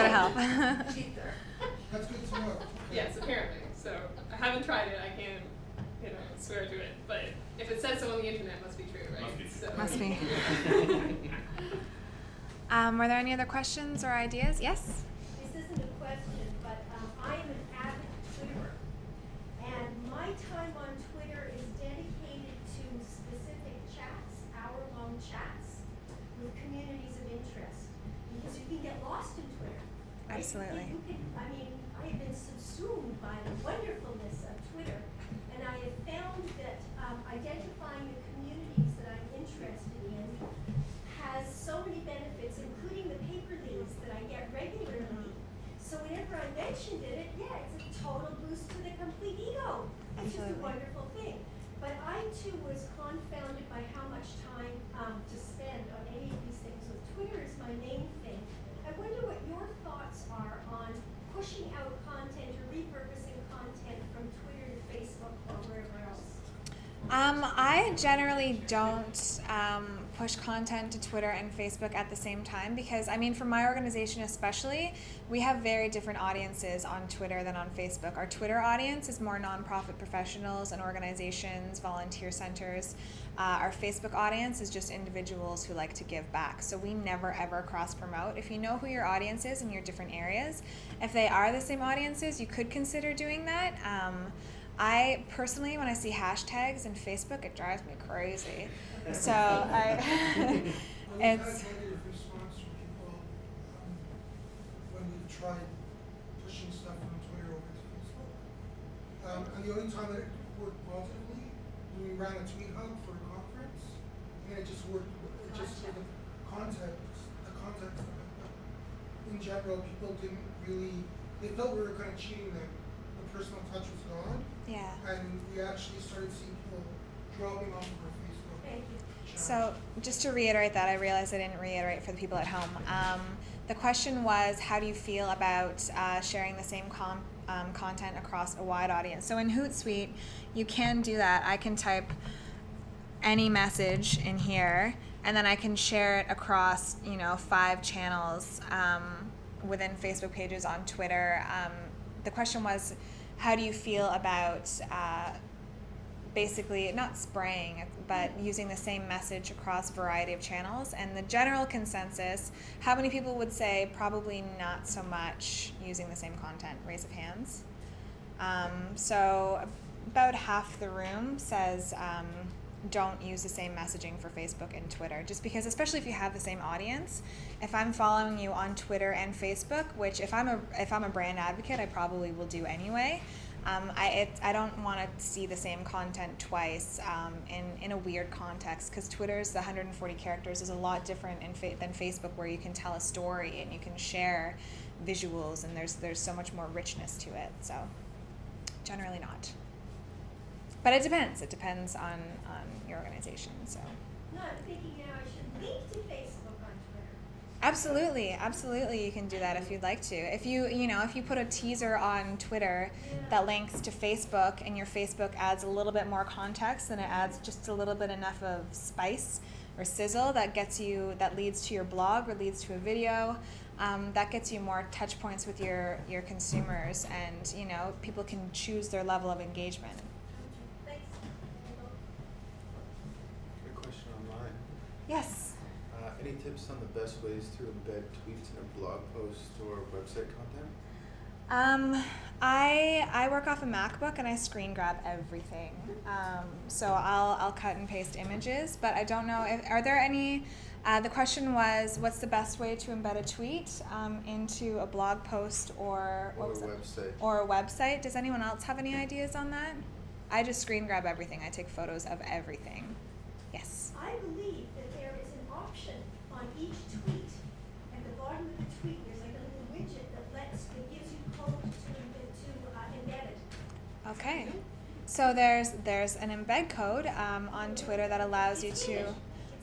to help. That's good to know. Yes, apparently. So I haven't tried it. I can't, swear to it. But if it says so on the internet, it must be true, right? Must be true. Must be. Were there any other questions or ideas? Yes? This isn't a question, but I am an avid Twitterer, and my time on Twitter is dedicated to specific chats, hour-long chats with communities of interest, because you can get lost in Twitter. right? Absolutely. I have been subsumed by the wonderfulness of Twitter, and I have found that identifying the communities that I'm interested in has so many benefits, including the paper leads that I get regularly. So whenever I mentioned it, it's a total boost to the complete ego. It's just a Absolutely. wonderful thing. But I too was confounded by how much time to spend on any of these things. So Twitter is my main thing. I wonder what your thoughts are on pushing out content or repurposing content from Twitter to Facebook or wherever else. I generally don't push content to Twitter and Facebook at the same time because, for my organization especially, we have very different audiences on Twitter than on Facebook. Our Twitter audience is more nonprofit professionals and organizations, volunteer centers. Our Facebook audience is just individuals who like to give back. So we never ever cross promote. If you know who your audience is in your different areas, if they are the same audiences, you could consider doing that. I personally, when I see hashtags in Facebook, it drives me crazy. So We've had it's negative response from people when we've tried pushing stuff from Twitter over to Facebook. And the only time that it worked positively, when we ran a tweet hub for a conference, and it just worked. It just for the context of it. But in general, people didn't really. They felt we were kind of cheating them. The personal touch was gone. yeah. And we actually started seeing people dropping off of our Facebook. Thank you. So just to reiterate that, I realized I didn't reiterate for the people at home. The question was, how do you feel about sharing the same content across a wide audience? So in HootSuite, you can do that. I can type any message in here, and then I can share it across, 5 channels within Facebook pages on Twitter. The question was, how do you feel about basically not spraying, but using the same message across a variety of channels? And the general consensus, how many people would say probably not so much using the same content? Raise of hands. So about half the room says don't use the same messaging for Facebook and Twitter, just because, especially if you have the same audience. If I'm following you on Twitter and Facebook, which if I'm a brand advocate, I probably will do anyway. I don't want to see the same content twice in a weird context, because Twitter's the 140 characters is a lot different than Facebook, where you can tell a story and you can share visuals, and there's so much more richness to it. So generally not. But it depends. It depends on your organization. So. No, I'm thinking now I should link to Facebook Absolutely, absolutely, you can do that if you'd like to. If you put a teaser on Twitter that links to Facebook, and your Facebook adds a little bit more context, and it adds just a little bit enough of spice or sizzle that leads to your blog or leads to a video, that gets you more touch points with your consumers, and people can choose their level of engagement. Thanks. Quick question online. Yes. Any tips on the best ways to embed tweets in a blog post or website content? I work off a MacBook and I screen grab everything. So I'll cut and paste images, but I don't know are there any. The question was, what's the best way to embed a tweet into a blog post or a website? Or a website? Does anyone else have any ideas on that? I just screen grab everything. I take photos of everything. Yes. I believe that there is an option on each tweet. At the bottom of the tweet, there's like a little widget that gives you code to embed it. Okay. So there's an embed code on Twitter that allows you to.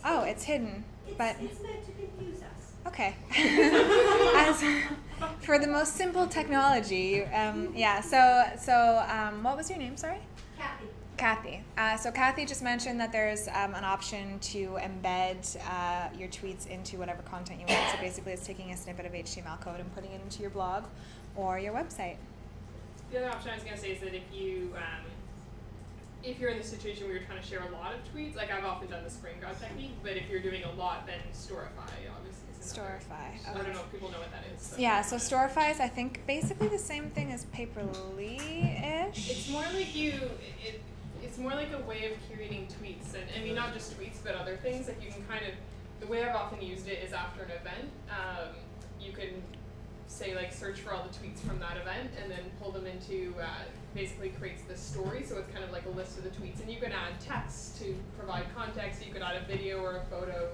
Oh, it's hidden. But it's meant to confuse us. Okay. As for the most simple technology, yeah. So what was your name? Sorry. Kathy. So Kathy just mentioned that there's an option to embed your tweets into whatever content you want. So basically, it's taking a snippet of HTML code and putting it into your blog or your website. The other option I was going to say is that if you're in the situation where you're trying to share a lot of tweets, like I've often done the screen grab technique, but if you're doing a lot, then Storify obviously is another. Storify. So I don't know if people know what that is. So. Yeah, so Storify is, I think, basically the same thing as Paper.li-ish. It's more like it's more like a way of curating tweets, and I mean not just tweets, but other things. Like you can the way I've often used it is after an event. You can say search for all the tweets from that event, and then pull them into basically creates this story. So it's kind of like a list of the tweets, and you can add text to provide context. You could add a video or a photo,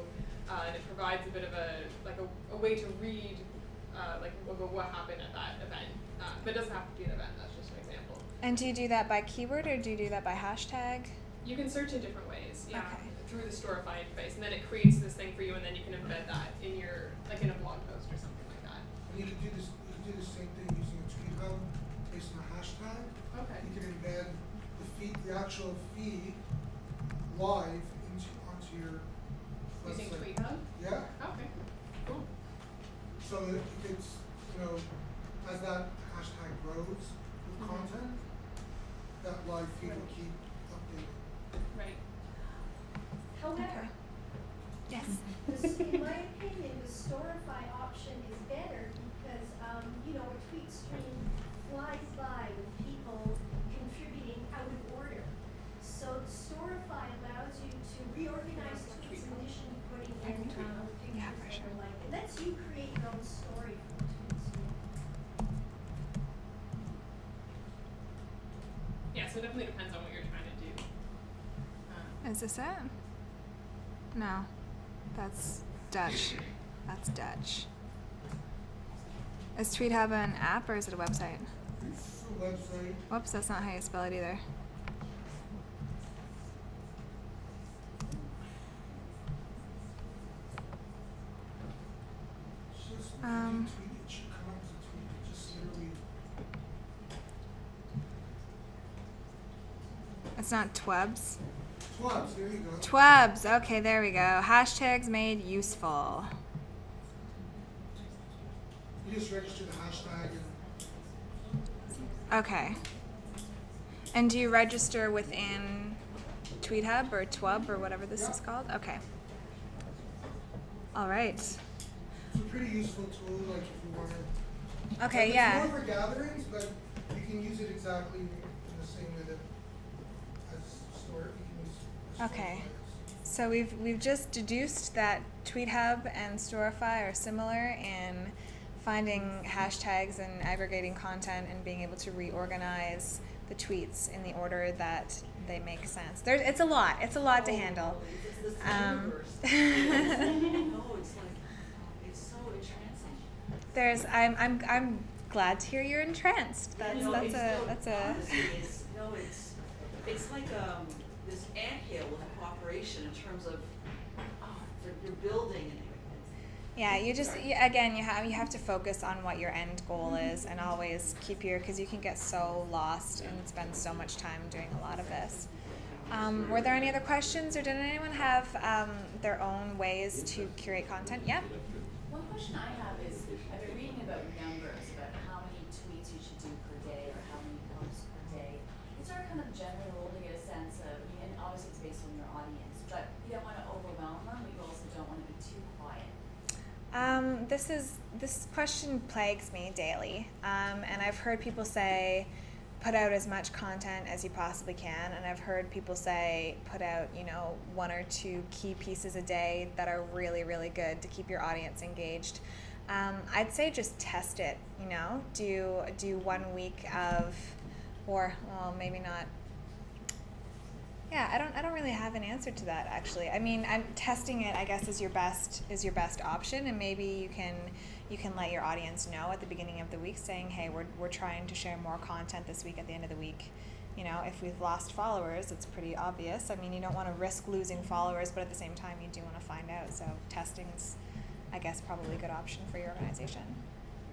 and it provides a bit of a way to read what happened at that event. But it doesn't have to be an event. That's just an example. And do you do that by keyword or do you do that by hashtag? You can search in different ways, yeah, okay. Through the Storify interface, and then it creates this thing for you, and then you can embed that in your in a blog post or something like that. And you can do this. You can do the same thing using a tweet hub based on a hashtag. Okay. You can embed the actual feed live onto your Using website. Tweet Hub? Yeah. Okay. Cool. So that if it's as that hashtag grows with content, that live feed will keep updated. Right. However, Yes. in my opinion, the Storify option is better because, a tweet stream flies by with people contributing out of order. So the Storify allows you to reorganize tweets in addition to putting in pictures Yeah, for that sure. are like. It lets you create your own story for the tweet stream. Yeah, so it definitely depends on what you're trying to do. Is this it? No. That's Dutch. That's Dutch. Is TweetHub an app or is it a website? It's a website. Whoops, that's not how you spell it either. It's just if Um, you tweet, it should come up as a tweet. It just literally. It's not Twebs. Twabs, there you go. Twebs. Okay, there we go. Hashtags made useful. You just register the hashtag and Okay. And do you register within TweetHub or Twub or whatever this is called? Okay. All right. it's a pretty useful tool, like if you want to. Okay, It's yeah. more for gatherings, but you can use it exactly in the same way that as store. You can use. Okay. So we've just deduced that TweetHub and Storify are similar in finding hashtags and aggregating content and being able to reorganize the tweets in the order that they make sense. It's a lot. It's a lot to handle. It's this universe. It's so entrancing. I'm glad to hear you're entranced. That's Honestly, a. it's like this anthill with cooperation in terms of you're building and Yeah, again, you have to focus on what your end goal is, and always keep because you can get so lost and spend so much time doing a lot of this. Were there any other questions, or did anyone have their own ways to curate content? Yeah. One question I have is, I've been reading about numbers, about how many tweets you should do per day, or how many posts per day. These are kind of general to get a sense of, and obviously it's based on your audience, but you don't want to overwhelm them, but you also don't want to be too quiet. This question plagues me daily, and I've heard people say, put out as much content as you possibly can, and I've heard people say, put out 1 or 2 key pieces a day that are really, really good to keep your audience engaged. I'd say just test it. Do 1 week of, or well, maybe not. Yeah, I don't really have an answer to that, actually. I mean, I'm testing it, I guess, is your best option, and maybe you can let your audience know at the beginning of the week, saying, hey, we're trying to share more content this week at the end of the week. If we've lost followers, it's pretty obvious. I mean, you don't want to risk losing followers, but at the same time, you do want to find out. So testing is, I guess, probably a good option for your organization.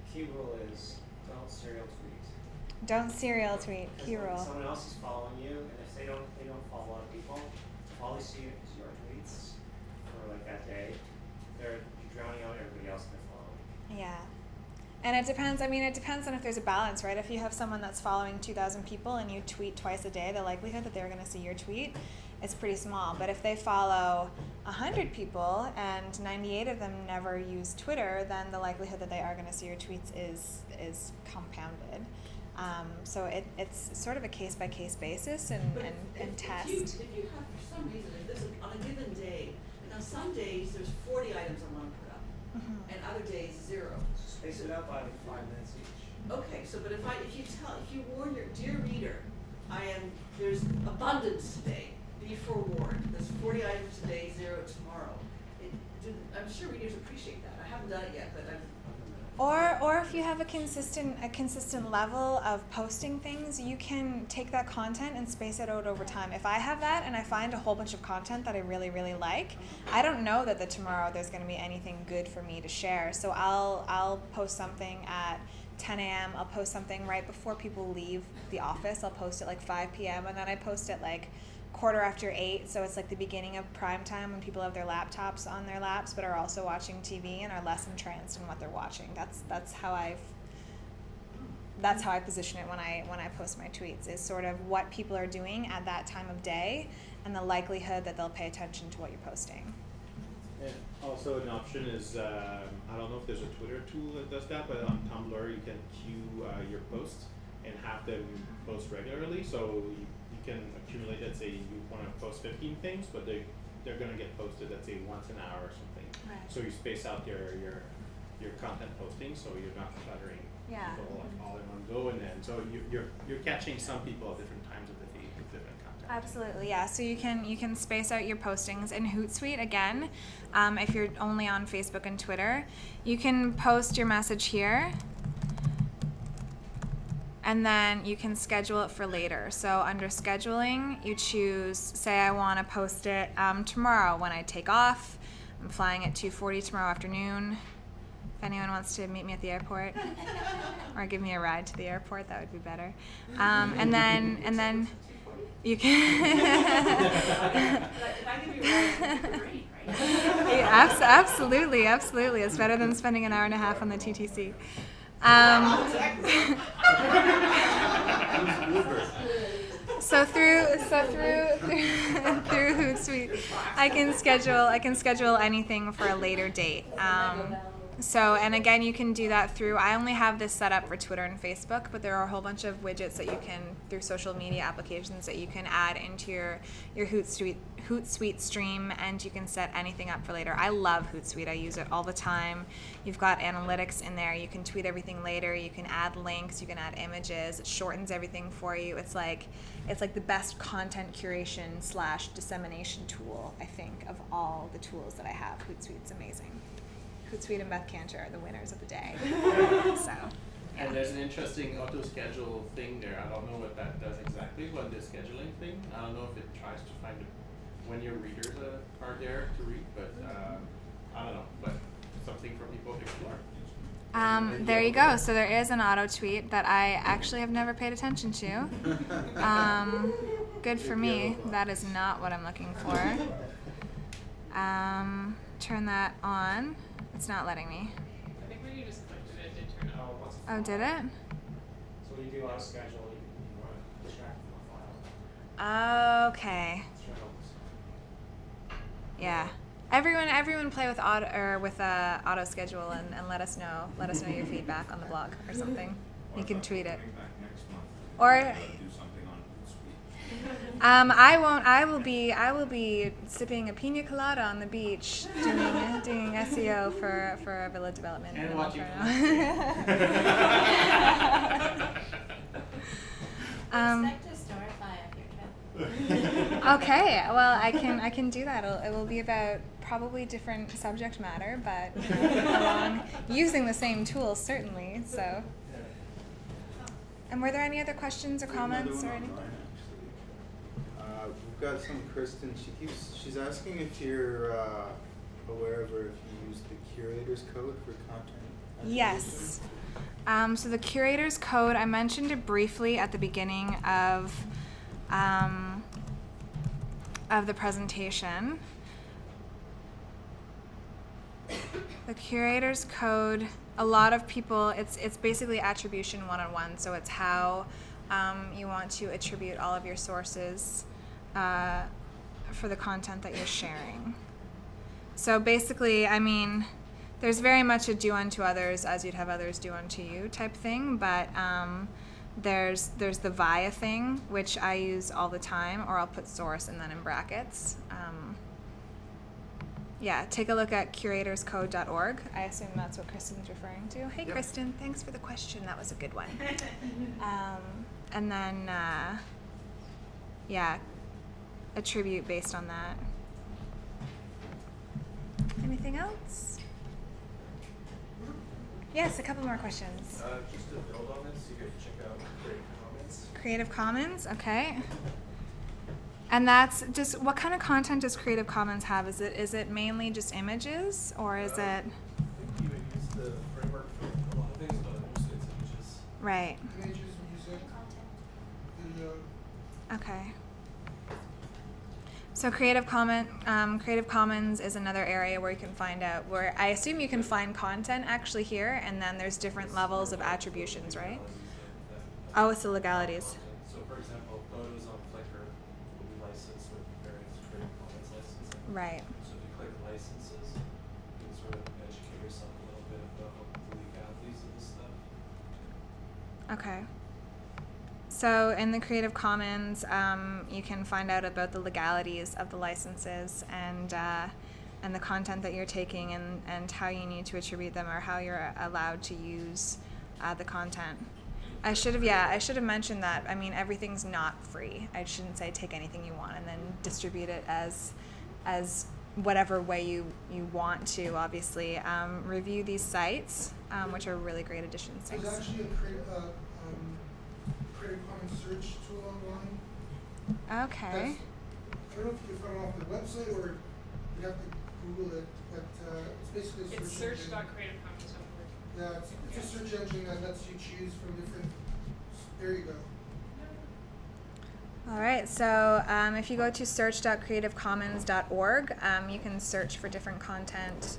The key rule is don't serial tweet. Don't serial tweet. Key Because when rule. someone else is following you, and if they don't follow a lot of people, if all they see is your tweets for like that day, they're drowning out everybody else they're following. Yeah. And it depends. I mean, it depends on if there's a balance, right? If you have someone that's following 2,000 people and you tweet twice a day, the likelihood that they're going to see your tweet is pretty small. But if they follow 100 people and 98 of them never use Twitter, then the likelihood that they are going to see your tweets is compounded. So it's sort of a case-by-case basis and test. If you have, for some reason, if this is on a given day, and on some days there's 40 items I want to put up, and other days 0. Space it out by like 5 minutes each. Okay, so but if you warn your dear reader, there's abundance today. Be forewarned. There's 40 items today, 0 tomorrow. I'm sure readers appreciate that. I haven't done it yet, but I've. Or if you have a consistent level of posting things, you can take that content and space it out over time. If I have that and I find a whole bunch of content that I really, really like, I don't know that tomorrow there's going to be anything good for me to share. So I'll post something at 10 a.m. I'll post something right before people leave the office. I'll post it like 5 p.m. and then I post it like 8:15, so it's like the beginning of prime time when people have their laptops on their laps but are also watching TV and are less entranced in what they're watching. That's how I position it when I post my tweets, is sort of what people are doing at that time of day and the likelihood that they'll pay attention to what you're posting. And also an option is, I don't know if there's a Twitter tool that does that, but on Tumblr you can queue your posts and have them post regularly, so you can accumulate, let's say you want to post 15 things, but they're going to get posted, let's say, once an hour or something. Right. So you space out your content posting, so you're not cluttering people like all in one go, and then so you're catching some people at different times of the day with different content. Absolutely, yeah. So you can space out your postings in HootSuite again. If you're only on Facebook and Twitter, you can post your message here. And then you can schedule it for later. So under scheduling, you choose, say I want to post it tomorrow when I take off. I'm flying at 2:40 tomorrow afternoon. If anyone wants to meet me at the airport or give me a ride to the airport, that would be better. And then you can. Yeah, absolutely. It's better than spending an hour and a half on the TTC. So through HootSuite, I can schedule anything for a later date. And again, you can do that through, I only have this set up for Twitter and Facebook, but there are a whole bunch of widgets that you can, through social media applications, that you can add into your HootSuite stream, and you can set anything up for later. I love HootSuite. I use it all the time. You've got analytics in there. You can tweet everything later. You can add links. You can add images. It shortens everything for you. It's like the best content curation / dissemination tool, I think, of all the tools that I have. HootSuite's amazing. HootSuite and Beth Cantor are the winners of the day. So. Yeah. And there's an interesting auto-schedule thing there. I don't know what that does exactly, but the scheduling thing, I don't know if it tries to find when your readers are there to read, but I don't know. But something for people to explore. There you go. So there is an auto tweet that I actually have never paid attention to. Good for me. That is not what I'm looking for. Turn that on. It's not letting me. I think when you just clicked it, it did turn on. Oh, did it? So when you do auto schedule, you want to extract from a file. Okay. Shows. Yeah. Everyone play with auto schedule and let us know your feedback on the blog or something. You can tweet it. Coming back next month. Or Do something on HootSuite. I will be sipping a pina colada on the beach doing SEO for villa development. And in watching Expect to storify up your trip. Okay, well I can do that. It will be about probably different subject matter, but along using the same tools certainly. So. And were there any other questions or comments or anything? We've got some Kristen. She's asking if you're aware of or if you use the curator's code for content. Yes. So the curator's code, I mentioned it briefly at the beginning of the presentation. The curator's code, a lot of people, it's basically attribution 101. So it's how you want to attribute all of your sources for the content that you're sharing. So basically, I mean, there's very much a do unto others as you'd have others do unto you type thing, but there's the via thing, which I use all the time, or I'll put source and then in brackets. Yeah, take a look at curatorscode.org. I assume that's what Kristen's referring to. Hey, yep. Kristen, thanks for the question. That was a good one. And then, yeah, attribute based on that. Anything else? Yes, a couple more questions. Just to build on this, you could check out Creative Commons. Creative Commons, okay. And that's just, what kind of content does Creative Commons have? Is it mainly just images, or is it? I think you would use the framework for a lot of things, but mostly it's images. Right. Images, music, video. Okay. So Creative Commons is another area where you can find out, where I assume you can find content actually here, and then there's different levels of attributions, right? Oh, it's the legalities. So for example, photos on Flickr will be licensed with various Creative Commons licensing. Right. So if you click licenses, you can sort of educate yourself a little bit about the legalities of this stuff. Okay. So in the Creative Commons, you can find out about the legalities of the licenses and the content that you're taking and how you need to attribute them or how you're allowed to use the content. I should have mentioned that. I mean, everything's not free. I shouldn't say take anything you want and then distribute it as whatever way you want to, obviously. Review these sites, which are really great additions. There's actually a Creative Commons search tool online. Okay. I don't know if you can find it off the website or you have to Google it, but it's basically a search It's search.creativecommons.org. Yeah, it's a search engine that lets you choose from different. There you go. All right, so if you go to search.creativecommons.org, you can search for different content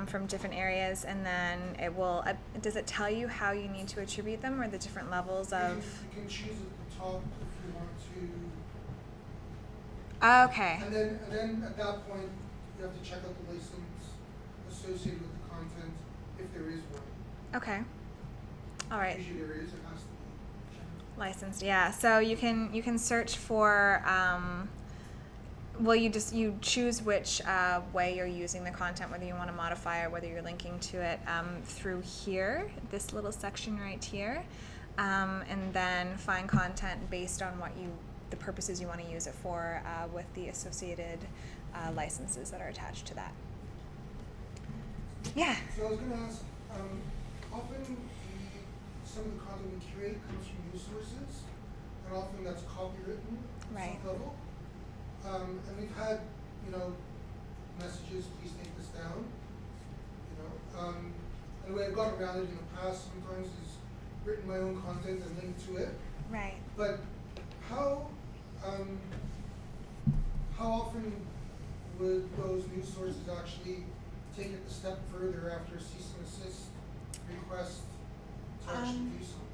from different areas, and then it will, does it tell you how you need to attribute them or the different levels of? You can choose at the top if you want to. Okay. And then at that point, you have to check out the license associated with the content, if there is one. Okay. All right. Usually there is, it has to be. Licensed, yeah. So you can search for. Well, you choose which way you're using the content, whether you want to modify or whether you're linking to it through here, this little section right here, and then find content based on the purposes you want to use it for with the associated licenses that are attached to that. Yeah. So I was going to ask, often some of the content we curate comes from news sources, and often that's copywritten at some level. And we've had, messages, please take this down. And the way I've gone around it in the past sometimes is written my own content and linked to it. Right. But how often would those news sources actually take it a step further after a cease and desist request to actually do something?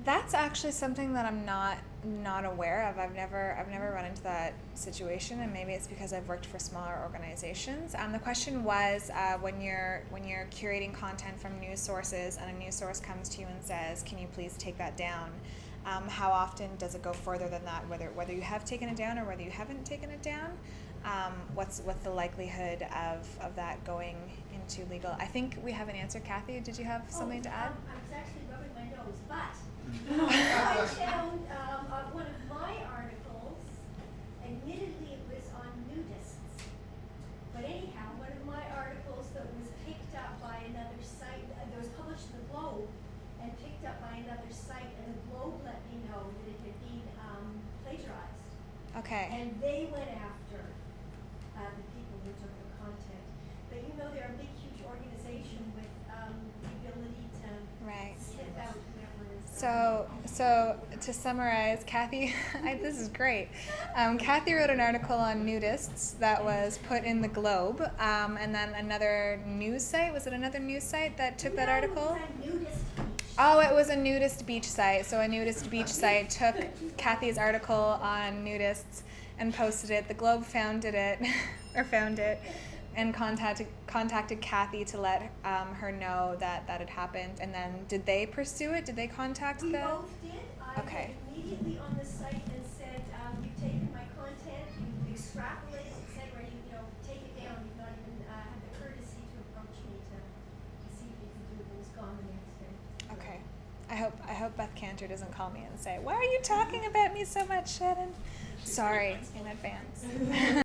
That's actually something that I'm not aware of. I've never run into that situation, and maybe it's because I've worked for smaller organizations. The question was when you're curating content from news sources, and a news source comes to you and says, "Can you please take that down?" How often does it go further than that? Whether you have taken it down or whether you haven't taken it down? What's the likelihood of that going into legal? I think we have an answer. Kathy, did you have something to add? I was actually rubbing my nose, but I found one of my articles, admittedly it was on nudists, but anyhow, one of my articles that was picked up by another site, that was published in the Globe, and picked up by another site, and the Globe let me know that it had been plagiarized. Okay. And they went after the people who took the content. But you know, they're a big, huge organization with the ability to Right. sniff out whoever is. So to summarize, Kathy, this is great. Kathy wrote an article on nudists that was put in the Globe, and then another news site. Was it another news site that took that article? It was a nudist beach. Oh, it was a nudist beach site. So a nudist beach site took Kathy's article on nudists and posted it. The Globe found it, and contacted Kathy to let her know that had happened. And then did they pursue it? Did they contact We the? both did. I Okay. went immediately on the site and said, you've taken my content, you've extrapolated, etc. You know, take it down. You've not even had the courtesy to approach me to see if you could do it. It was gone the next day. Okay. I hope Beth Cantor doesn't call me and say, "Why are you talking about me so much, Shannon?" Sorry in advance.